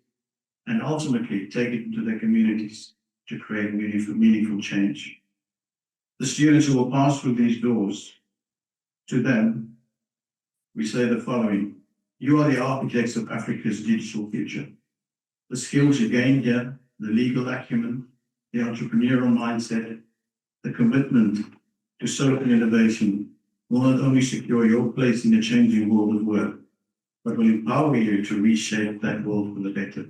S6: and ultimately take it into their communities to create meaningful change. The students who will pass through these doors, to them, we say the following: you are the architects of Africa's digital future. The skills you gain here, the legal acumen, the entrepreneurial mindset, the commitment to social innovation will not only secure your place in the changing world of work, but will empower you to reshape that world for the better.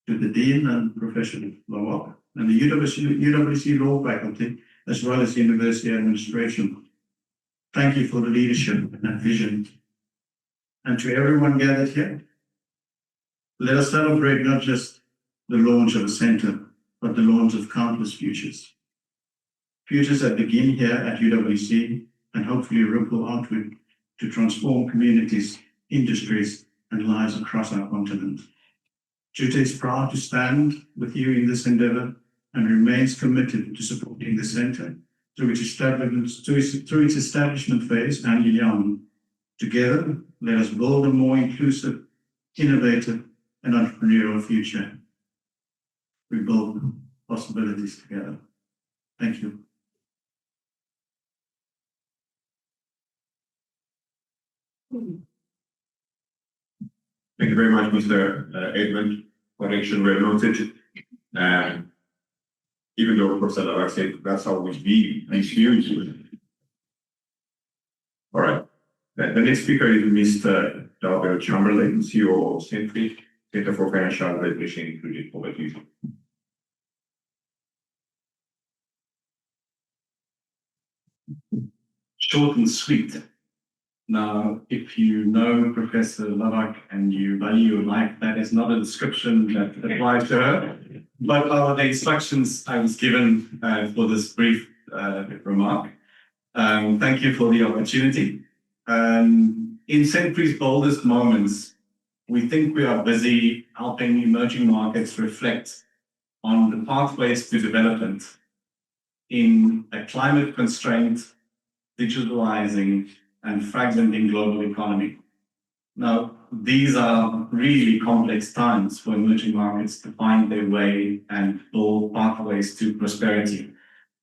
S6: To the Dean and Professor Lawack and the UWC Law Faculty, as well as the University Administration, thank you for the leadership and vision. And to everyone gathered here, let us celebrate not just the launch of a center, but the launch of countless futures. Futures that begin here at UWC and hopefully ripple outward to transform communities, industries, and lives across our continent. JUTA is proud to stand with you in this endeavor and remains committed to supporting the center through its establishment phase and beyond. Together, let us build a more inclusive, innovative, and entrepreneurial future. We build possibilities together. Thank you.
S2: Thank you very much, Mr. Edmund. Correction were noted. Even though Professor Lawack said that's how we be experienced. All right. The next speaker is Mr. Dalbert Chamberlain, CEO of Century, Center for Financial Regulation, including Mobilities.
S7: Short and sweet. Now, if you know Professor Lawack and you value your life, that is not a description that applies to her, but are the instructions I was given for this brief remark. Thank you for the opportunity. In Century's boldest moments, we think we are busy helping emerging markets reflect on the pathways to development in a climate-constrained, digitalizing, and fragmenting global economy. Now, these are really complex times for emerging markets to find their way and build pathways to prosperity.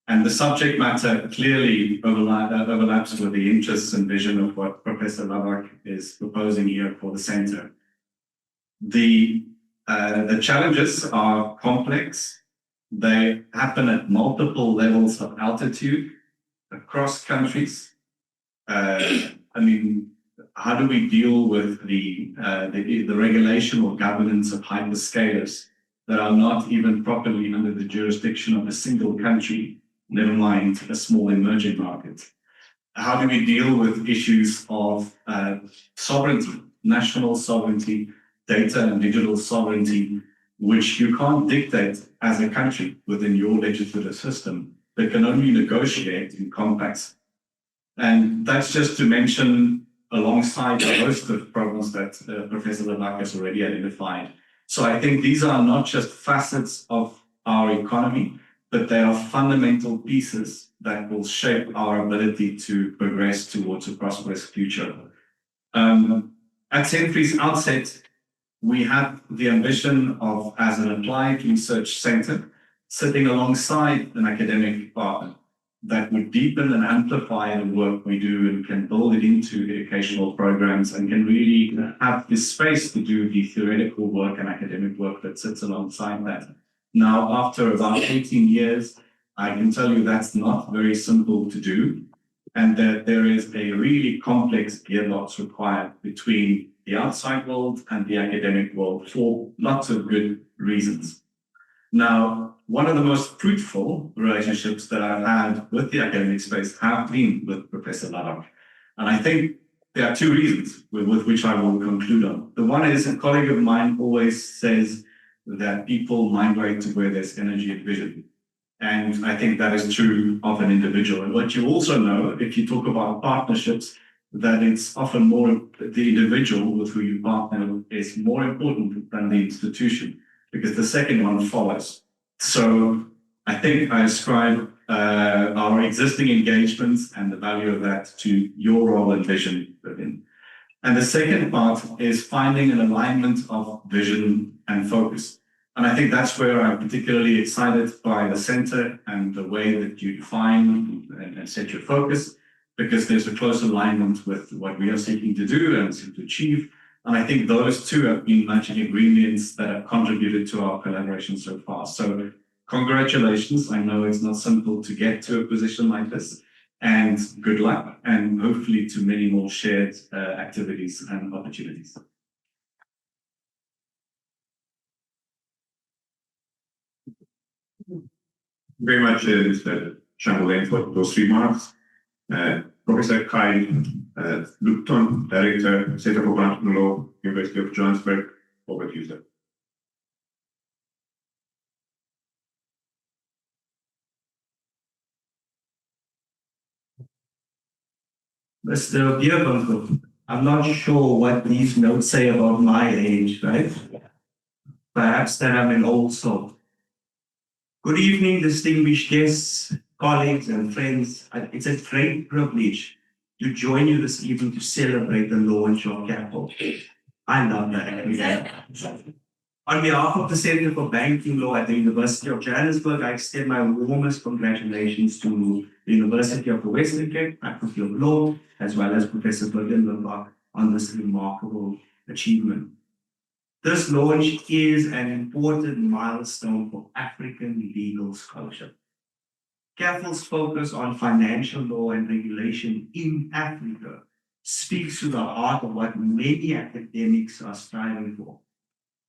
S7: And the subject matter clearly overlaps with the interests and vision of what Professor Lawack is proposing here for the center. The challenges are complex. They happen at multiple levels of altitude across countries. I mean, how do we deal with the regulation or governance of hyperscalers that are not even properly under the jurisdiction of a single country, never mind a small emerging market? How do we deal with issues of sovereignty, national sovereignty, data and digital sovereignty, which you can't dictate as a country within your legislative system, but can only negotiate in compacts? And that's just to mention alongside a host of problems that Professor Lawack has already identified. So I think these are not just facets of our economy, but they are fundamental pieces that will shape our ability to progress towards a prosperous future. At Century's outset, we have the ambition of, as an applied research center, sitting alongside an academic partner that would deepen and amplify the work we do and can build it into educational programs and can really have the space to do the theoretical work and academic work that sits alongside that. Now, after about 18 years, I can tell you that's not very simple to do, and that there is a really complex gearbox required between the outside world and the academic world for lots of good reasons. Now, one of the most fruitful relationships that I've had with the academic space have been with Professor Lawack. And I think there are two reasons with which I will conclude on. The one is a colleague of mine always says that people migrate to where there's energy and vision. And I think that is true of an individual. And what you also know, if you talk about partnerships, that it's often more the individual with who you partner is more important than the institution, because the second one follows. So I think I ascribe our existing engagements and the value of that to your role and vision, Vivienne. And the second part is finding an alignment of vision and focus. And I think that's where I'm particularly excited by the center and the way that you define and set your focus, because there's a close alignment with what we are seeking to do and seek to achieve. And I think those two have been magic ingredients that have contributed to our collaboration so far. So congratulations. I know it's not simple to get to a position like this, and good luck, and hopefully to many more shared activities and opportunities.
S2: Very much, Mr. Chamberlain, for those remarks. Professor Kyle Lupton, Director, Center for Banking Law, University of Johannesburg, over to you, sir.
S8: Mr. Bierbunkel, I'm not sure what these notes say about my age, right? Perhaps that I'm an old soul. Good evening, distinguished guests, colleagues, and friends. It's a great privilege to join you this evening to celebrate the launch of CAFIL. I love that. On behalf of the Center for Banking Law at the University of Johannesburg, I extend my warmest congratulations to the University of the Western Cape, Faculty of Law, as well as Professor Vivienne Lawack on this remarkable achievement. This launch is an important milestone for African legal scholarship. CAFIL's focus on financial law and regulation in Africa speaks to the heart of what many academics are striving for,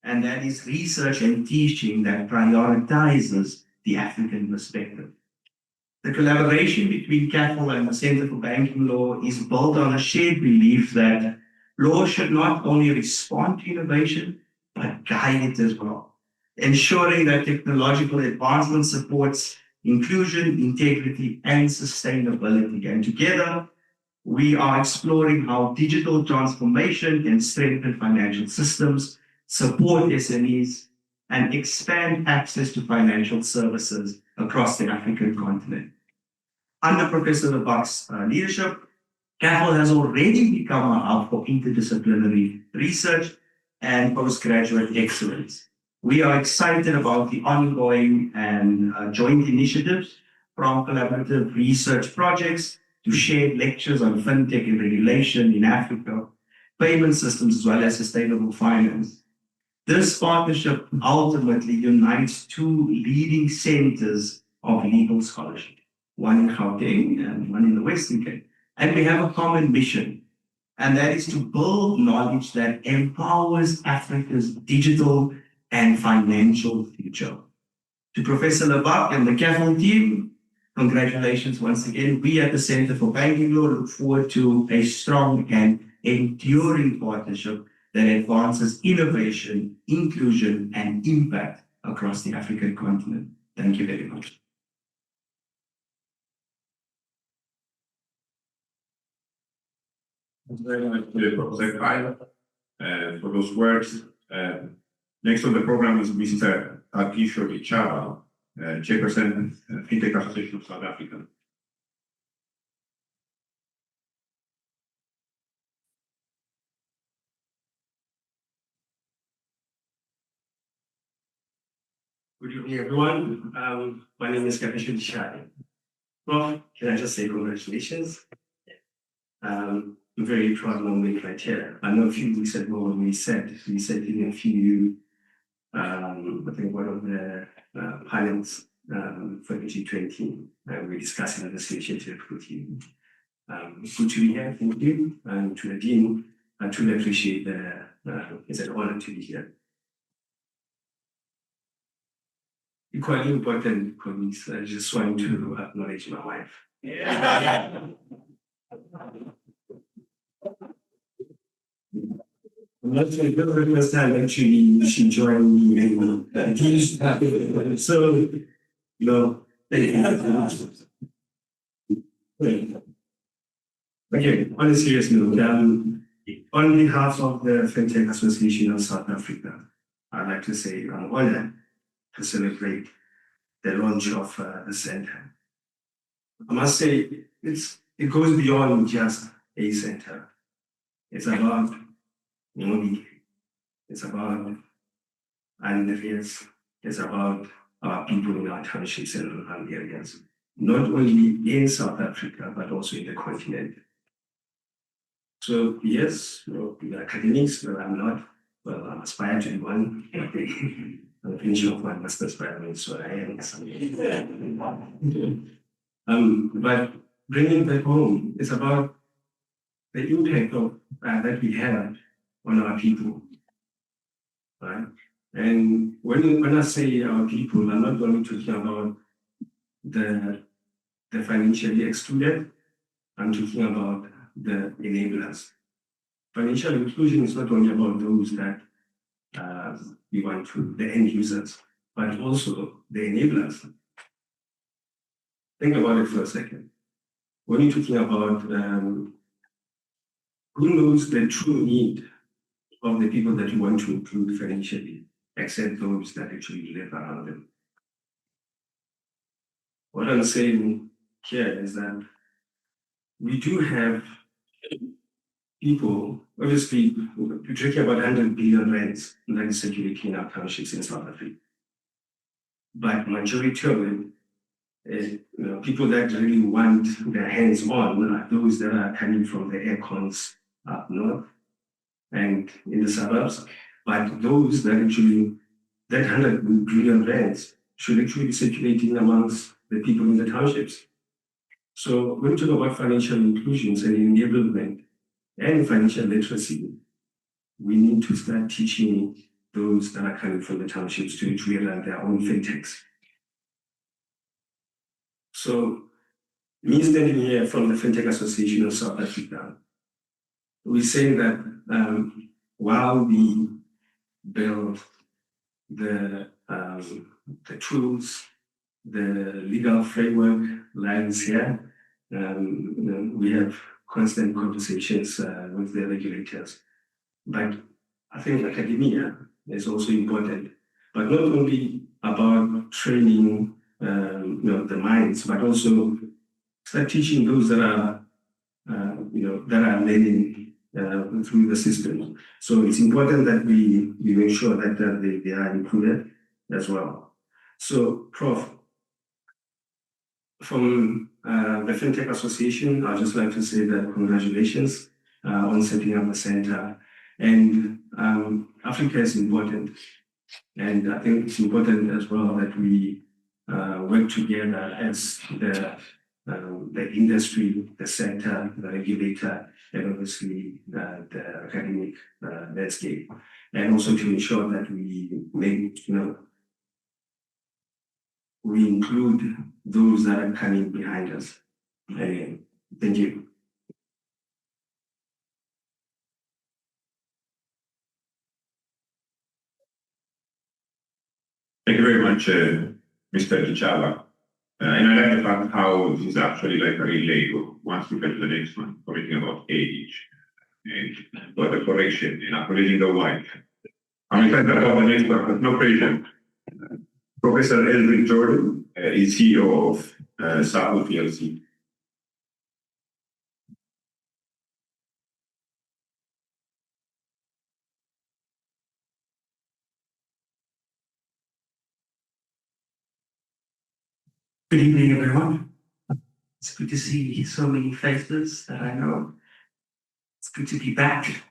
S8: and that is research and teaching that prioritizes the African perspective. The collaboration between CAFIL and the Center for Banking Law is built on a shared belief that law should not only respond to innovation, but guide it as well, ensuring that technological advancement supports inclusion, integrity, and sustainability. And together, we are exploring how digital transformation can strengthen financial systems, support SMEs, and expand access to financial services across the African continent. Under Professor Lawack's leadership, CAFIL has already become a hub for interdisciplinary research and postgraduate excellence. We are excited about the ongoing and joint initiatives, from collaborative research projects to shared lectures on fintech and regulation in Africa, payment systems, as well as sustainable finance. This partnership ultimately unites two leading centers of legal scholarship, one in Gauteng and one in the Western Cape. And we have a common mission, and that is to build knowledge that empowers Africa's digital and financial future. To Professor Lawack and the CAFIL team, congratulations once again. We at the Center for Banking Law look forward to a strong and enduring partnership that advances innovation, inclusion, and impact across the African continent. Thank you very much.
S2: Thank you very much, Professor Kyle, for those words. Next on the program is Mr. Agisho Ichava, Chairperson, Fintech Association of South Africa.
S8: Good evening, everyone. My name is Agisho Ichava. Prof, can I just say congratulations? I'm very proud of my criteria. I know a few weeks ago when we said in a few, I think one of the panels for G20, we're discussing this initiative with you. Good to be here, thank you. And to the Dean, I truly appreciate it's an honor to be here. Equally important colleagues, I just want to acknowledge my wife. Yeah. I'm not sure if the first time actually she joined me and so okay, on a serious note, on behalf of the Fintech Association of South Africa, I'd like to say I'm honored to celebrate the launch of the center. I must say it goes beyond just a center. It's about Mobilities. It's about and the rest is about our people in our townships and rural areas, not only in South Africa, but also in the continent. So yes, the academics, well, I'm not, well, I'm aspired to be one. I'm finishing off my master's program, so I am. But bringing back home, it's about the impact of that we have on our people, right? And when I say our people, I'm not only talking about the financially excluded, I'm talking about the enablers. Financial inclusion is not only about those that we want to, the end users, but also the enablers. Think about it for a second. When you're talking about who knows the true need of the people that you want to include financially, except those that actually live around them. What I'm saying here is that we do have people, obviously, we're talking about 100 billion rands that is circulating in our townships in South Africa. But majority of it is people that really want their hands on are those that are coming from the aircons up north and in the suburbs. But those that actually, that 100 billion rands should actually be circulating amongst the people in the townships. So when we talk about financial inclusions and enablement and financial literacy, we need to start teaching those that are coming from the townships to run their own fintechs. So me standing here from the Fintech Association of South Africa, we say that while we build the tools, the legal framework lines here, we have constant conversations with the regulators. But I think academia is also important, but not only about training the minds, but also start teaching those that are that are learning through the system. So it's important that we make sure that they are included as well. So, Prof, from the Fintech Association, I'd just like to say that congratulations on setting up the center. And Africa is important. And I think it's important as well that we work together as the industry, the sector, the regulator, and obviously the academic landscape. And also to ensure that we make, we include those that are coming behind us. Thank you.
S2: Thank you very much, Mr. Dichala. And I like the fact how this is actually like a relay of once we get to the next one, talking about age and what the correction and acknowledging the wife. I'm excited about the next one, but no pressure. Professor Elvin Jordan is CEO of CAFIL PLC.
S9: Good evening, everyone. It's good to see so many faces that I know. It's good to be back.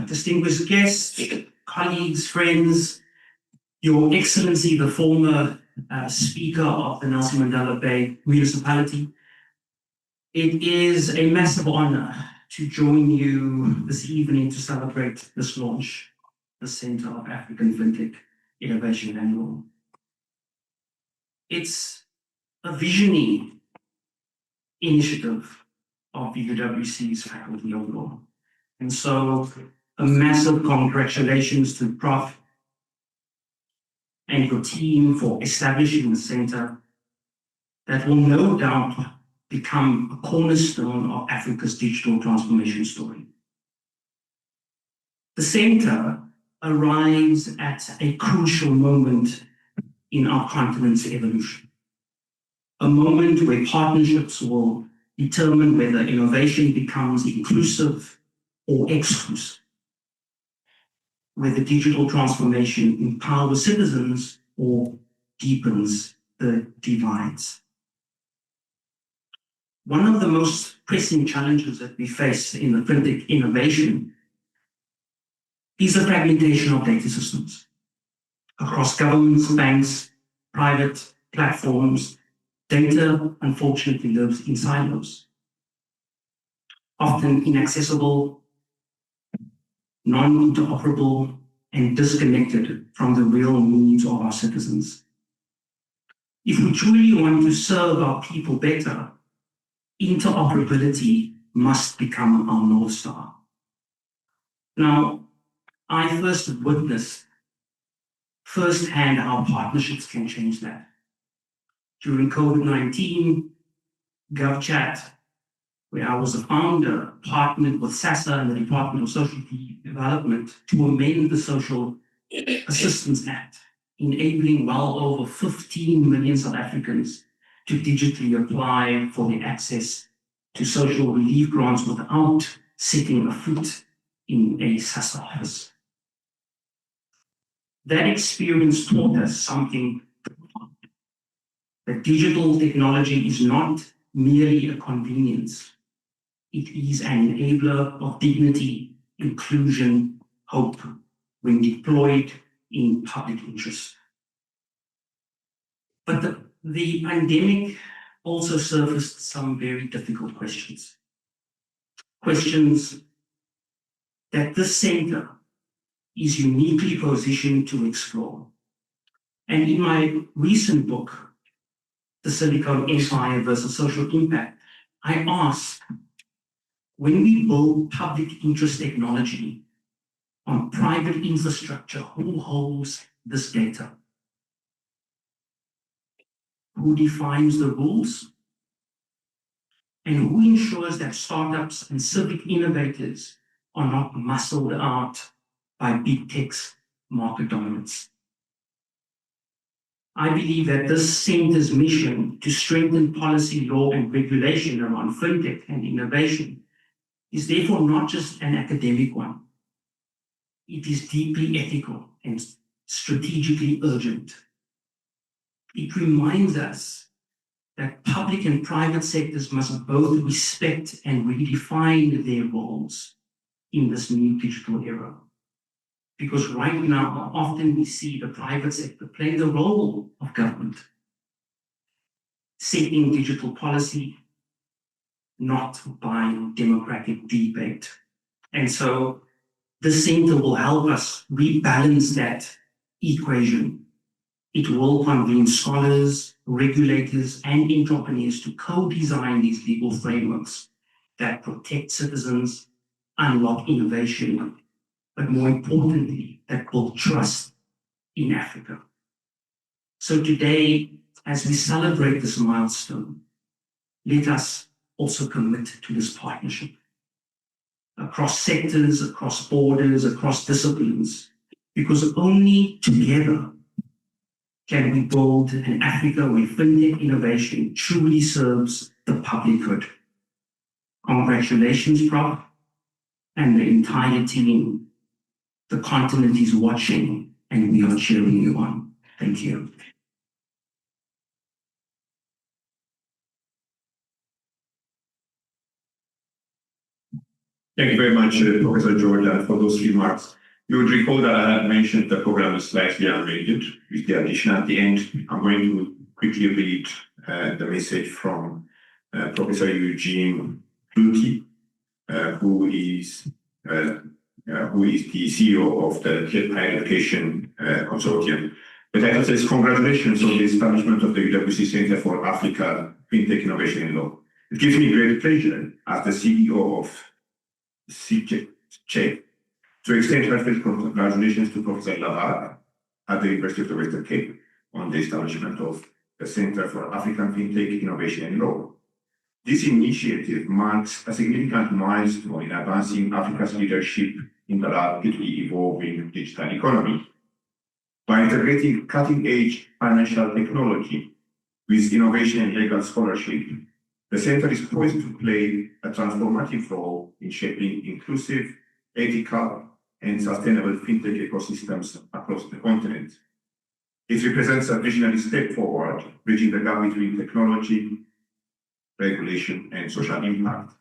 S9: Distinguished guests, colleagues, friends, Your Excellency, the former Speaker of the Nelson Mandela Bay Municipality, it is a massive honor to join you this evening to celebrate this launch, the Center of African Fintech Innovation Annual. It's a visionary initiative of the UWC's Faculty of Law. And so a massive congratulations to Prof and your team for establishing the center that will no doubt become a cornerstone of Africa's digital transformation story. The center arrives at a crucial moment in our continent's evolution, a moment where partnerships will determine whether innovation becomes inclusive or exclusive. whether digital transformation empowers citizens or deepens the divides. One of the most pressing challenges that we face in the fintech innovation is the fragmentation of data systems across governments, banks, private platforms. Data, unfortunately, lives in silos, often inaccessible, non-interoperable, and disconnected from the real needs of our citizens. If we truly want to serve our people better, interoperability must become our North Star. Now, I first witnessed firsthand how partnerships can change that. During COVID-19, GovChat, where I was a founder, partnered with SASSA and the Department of Social Development to amend the Social Assistance Act, enabling well over 15 million South Africans to digitally apply for the access to social relief grants without setting a foot in a SASSA office. That experience taught us something, that digital technology is not merely a convenience. It is an enabler of dignity, inclusion, hope, when deployed in public interest. But the pandemic also surfaced some very difficult questions. Questions that this center is uniquely positioned to explore. And in my recent book, The Silicon Empire versus Social Impact, I asked, when we build public interest technology on private infrastructure, who holds this data? Who defines the rules? And who ensures that startups and civic innovators are not muscled out by big tech's market dominance? I believe that this center's mission to strengthen policy, law, and regulation around fintech and innovation is therefore not just an academic one. It is deeply ethical and strategically urgent. It reminds us that public and private sectors must both respect and redefine their roles in this new digital era. Because right now, often we see the private sector play the role of government, setting digital policy, not by democratic debate. And so the center will help us rebalance that equation. It will convene scholars, regulators, and entrepreneurs to co-design these legal frameworks that protect citizens, unlock innovation, but more importantly, that build trust in Africa. So today, as we celebrate this milestone, let us also commit to this partnership across sectors, across borders, across disciplines, because only together can we build an Africa where fintech innovation truly serves the public good. Congratulations, Prof, and the entire team. The continent is watching, and we are cheering you on. Thank you.
S2: Thank you very much, Professor Jordan, for those remarks. You would recall that I had mentioned the program is slightly unrated, with the addition at the end. I'm going to quickly read the message from Professor Eugene Luti, who is the CEO of the Higher Education Consortium. The title says, "Congratulations on the establishment of the UWC Center for Africa Fintech Innovation and Law. It gives me great pleasure as the CEO of CAFIL to extend heartfelt congratulations to Professor Lawack at the University of the Western Cape on the establishment of the Center for African Fintech Innovation and Law. This initiative marks a significant milestone in advancing Africa's leadership in the rapidly evolving digital economy. By integrating cutting-edge financial technology with innovation and legal scholarship, the Center is poised to play a transformative role in shaping inclusive, ethical, and sustainable fintech ecosystems across the continent. It represents a visionary step forward, bridging the gap between technology, regulation, and social impact,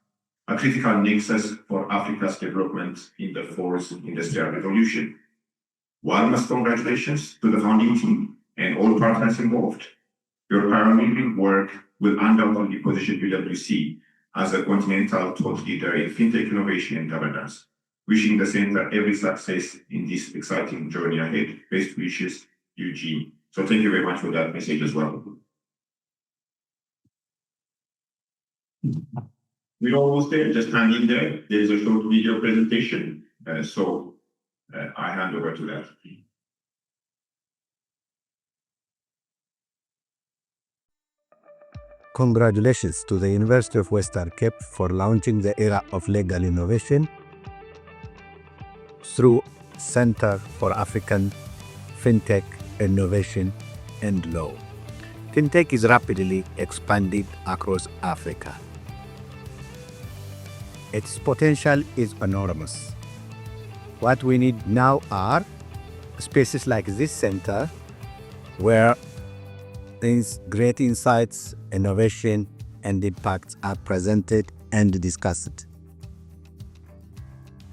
S2: a critical nexus for Africa's development in the fourth industrial revolution. Warmest congratulations to the founding team and all partners involved. Your pioneering work will undoubtedly position UWC as a continental thought leader in fintech innovation and governance. Wishing the center every success in this exciting journey ahead. Best wishes, Eugene. So thank you very much for that message as well. We're almost there, just hang in there. There is a short video presentation. I hand over to that.
S10: Congratulations to the University of Western Cape for launching the era of legal innovation through Center for African Fintech Innovation and Law. Fintech is rapidly expanding across Africa. Its potential is enormous. What we need now are spaces like this center where these great insights, innovation, and impacts are presented and discussed.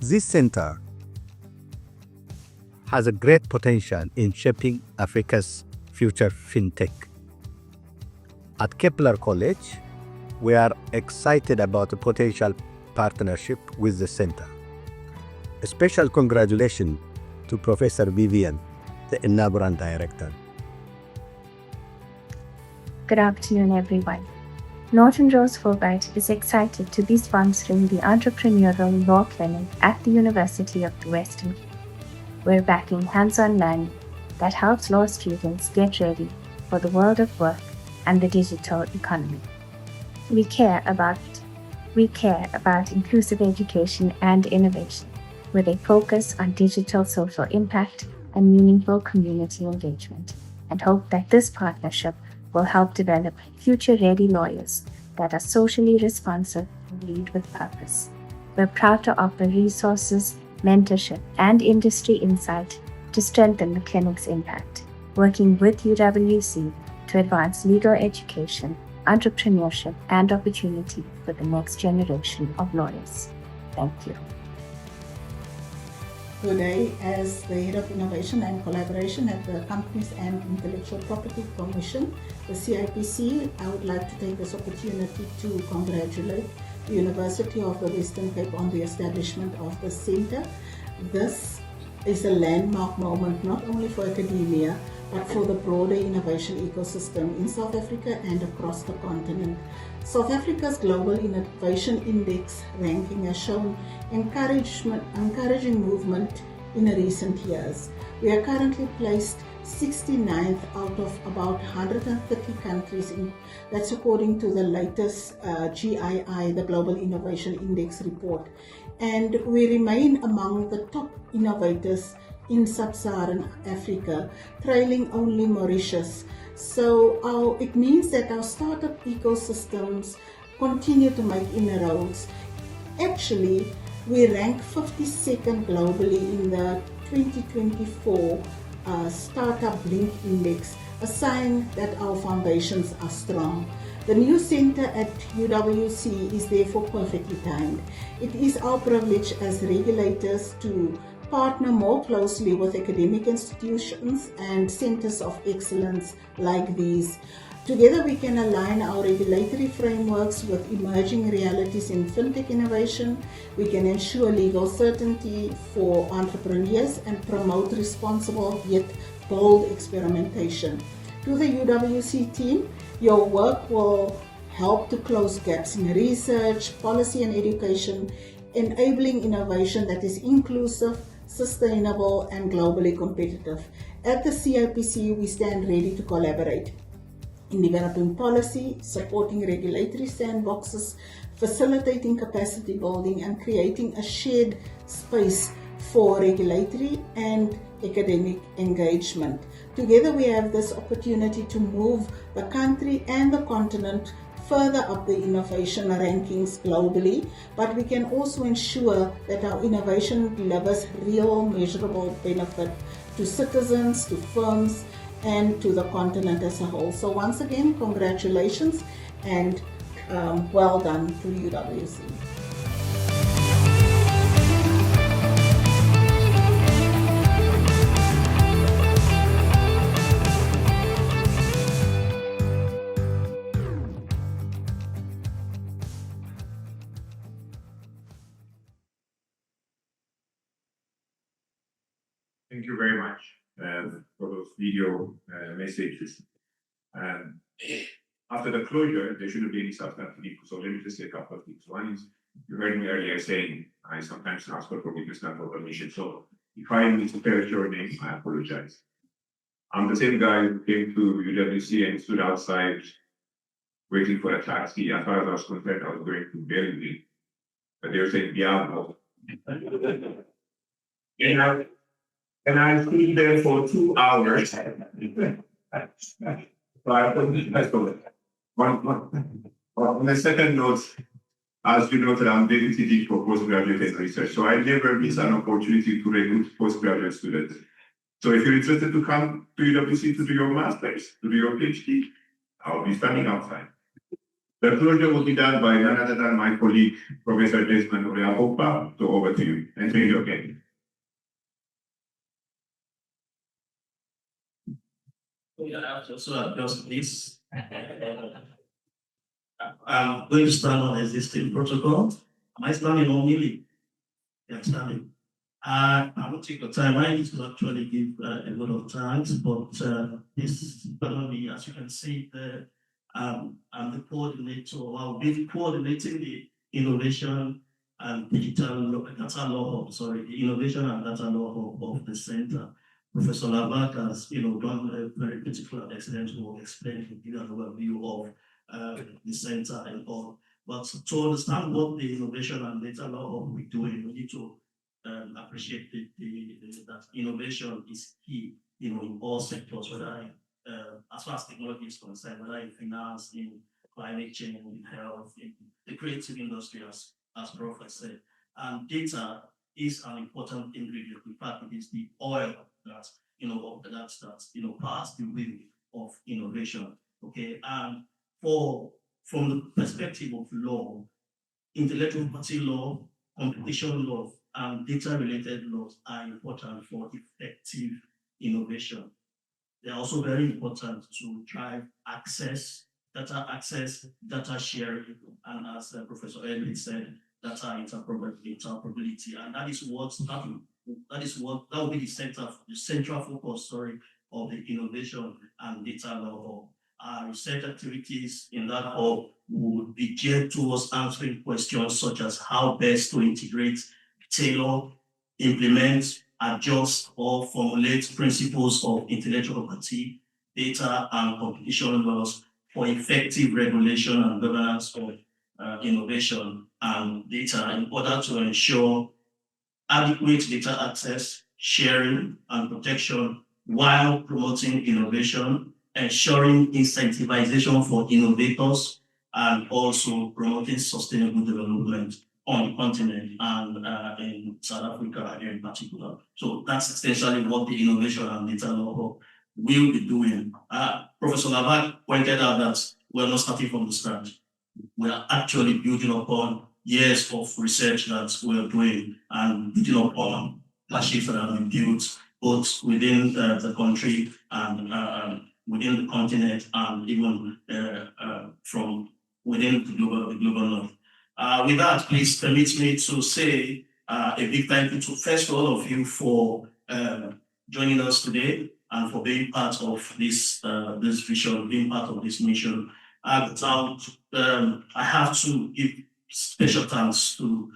S10: This center has a great potential in shaping Africa's future fintech. At Kepler College, we are excited about the potential partnership with the center. A special congratulations to Professor Vivienne, the inaugural director.
S11: Good afternoon, everyone. Norton Rose Fulbright is excited to be sponsoring the Entrepreneurial Law Clinic at the University of the Western Cape. We're backing hands-on learning that helps law students get ready for the world of work and the digital economy. We care about inclusive education and innovation, with a focus on digital social impact and meaningful community engagement, and hope that this partnership will help develop future-ready lawyers that are socially responsive and lead with purpose. We're proud to offer resources, mentorship, and industry insight to strengthen the clinic's impact, working with UWC to advance legal education, entrepreneurship, and opportunity for the next generation of lawyers. Thank you.
S12: Today, as the Head of Innovation and Collaboration at the Companies and Intellectual Property Commission, the CIPC, I would like to take this opportunity to congratulate the University of the Western Cape on the establishment of the Centre. This is a landmark moment not only for academia, but for the broader innovation ecosystem in South Africa and across the continent. South Africa's Global Innovation Index ranking has shown encouraging movement in recent years. We are currently placed 69th out of about 130 countries. That's according to the latest GII, the Global Innovation Index report. And we remain among the top innovators in sub-Saharan Africa, trailing only Mauritius. So it means that our startup ecosystems continue to make inroads. Actually, we rank 52nd globally in the 2024 Startup Blink Index, a sign that our foundations are strong. The new center at UWC is therefore perfectly timed. It is our privilege as regulators to partner more closely with academic institutions and centers of excellence like these. Together we can align our regulatory frameworks with emerging realities in fintech innovation. We can ensure legal certainty for entrepreneurs and promote responsible yet bold experimentation. To the UWC team, your work will help to close gaps in research, policy and education, enabling innovation that is inclusive, sustainable and globally competitive. At the CIPC, we stand ready to collaborate in developing policy, supporting regulatory sandboxes, facilitating capacity building and creating a shared space for regulatory and academic engagement. Together we have this opportunity to move the country and the continent further up the innovation rankings globally, but we can also ensure that our innovation delivers real measurable benefit to citizens, to firms, and to the continent as a whole. So once again, congratulations and well done to UWC.
S2: Thank you very much for those video messages. After the closure, there shouldn't be any substantive issues. So let me just say a couple of things. One is, you heard me earlier saying I sometimes ask for forgiveness, not for permission. So if I misspelled your name, I apologize. I'm the same guy who came to UWC and stood outside waiting for a taxi. As far as I was concerned, I was going to Belleville. But they were saying Diablo. And I stood there for 2 hours. So I apologize for that. On the second note, as you noted, I'm Deputy Dean for Postgraduate and Research. So I never miss an opportunity to recruit postgraduate students. So if you're interested to come to UWC to do your master's, to do your PhD, I'll be standing outside. The closure will be done by none other than my colleague, Professor Desmond Oreahopa. So over to you. And thank you again.
S9: Yeah, so just this. I'm going to stand on existing protocol. Am I standing on Millie? Yeah, I'm standing. I will take the time. I need to actually give a lot of thanks, but this is going to be, as you can see, I'm the coordinator. I'll be coordinating the innovation and digital data law hub, the innovation and data law hub of the center. Professor Lawack has, done a very critical and excellent work explaining to give an overview of the center and all. But to understand what the innovation and data law hub we're doing, we need to appreciate that innovation is key, in all sectors, whether as far as technology is concerned, whether in finance, in climate change, in health, in the creative industry, as Prof has said. And data is an important ingredient. In fact, it is the oil that powers the wheel of innovation. Okay, and from the perspective of law, intellectual property law, competition law, and data-related laws are important for effective innovation. They are also very important to drive data sharing, and as Professor Edwin said, data interoperability, and that will be the central focus, of the innovation and data law. Our research activities in that hub would be geared towards answering questions such as how best to integrate, tailor, implement, adjust, or formulate principles of intellectual property, data, and competition laws for effective regulation and governance of innovation and data in order to ensure adequate data access, sharing, and protection while promoting innovation, ensuring incentivization for innovators, and also promoting sustainable development on the continent and in South Africa in particular. So that's essentially what the innovation and data law will be doing. Professor Lawack pointed out that we're not starting from the scratch. We are actually building upon years of research that we're doing and building upon flagships that have been built both within the country and within the continent and even from within the global north. With that, please permit me to say a big thank you to first all of you for joining us today and for being part of this vision, being part of this mission. I have to give special thanks to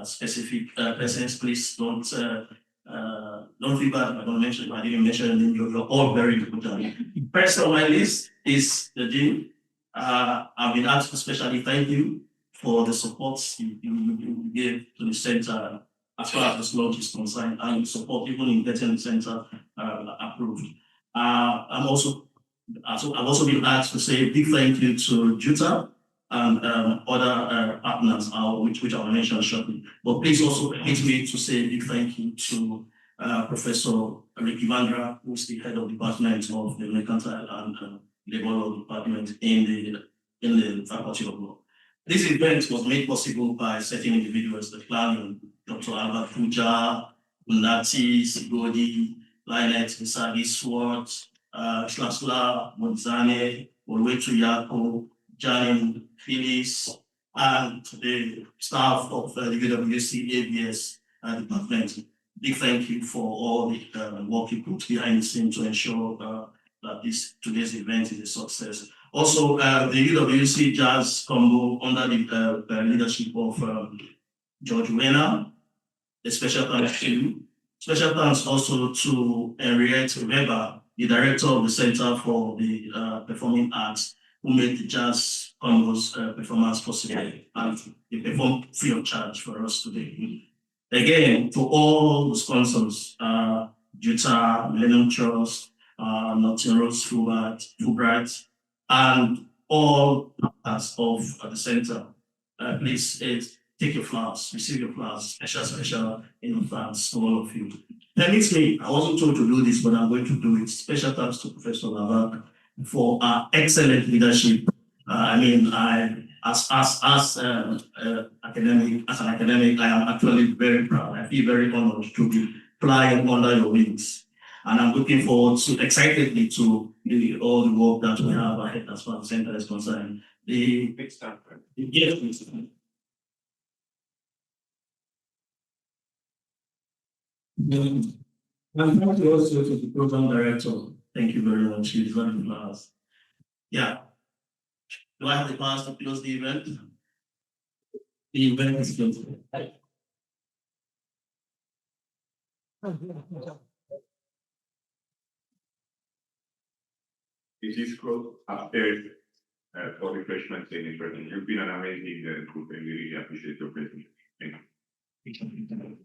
S9: specific persons. Please don't feel bad if I didn't mention them. You're all very important. First on my list is the Dean. I've been asked to especially thank you for the support you gave to the center as far as this launch is concerned, and support even in getting the center approved. I've also been asked to say a big thank you to Juta and other partners, which I will mention shortly. But please also permit me to say a big thank you to Professor Ricky Vandra, who is the head of the Department of the Mercantile and Labor Law Department in the Faculty of Law. This event was made possible by certain individuals, the planning, Dr. Albert Fuja, Unati, Sigodi, Lynette, Misagi, Swart, Shlasla, Monzane, Olwetu Yako, Janin, Phyllis, and the staff of the UWC ABS department. Big thank you for all the work you put behind the scenes to ensure that today's event is a success. Also, the UWC Jazz Combo under the leadership of George Wena, a special thanks to you. Special thanks also to Henriette Weber, the director of the Center for the Performing Arts, who made the Jazz Combo's performance possible and they performed free of charge for us today. Again, to all the sponsors, Juta, Millennium Trust, Norton Rose Fulbright, and all parts of the center, please take your flowers, receive your flowers, special thanks to all of you. Permit me, I wasn't told to do this, but I'm going to do it. Special thanks to Professor Lawack for excellent leadership. As an academic, I am actually very proud. I feel very honored to be flying under your wings. And I'm looking forward excitedly to all the work that we have ahead as far as the center is concerned. Yes, please. I'm thank you also to the program director. Thank you very much. You deserve the flowers. Yeah. Do I have the powers to close the event? The event is closed.
S2: This is closed upstairs for refreshments and interesting. You've been an amazing group and we really appreciate your presence. Thank you.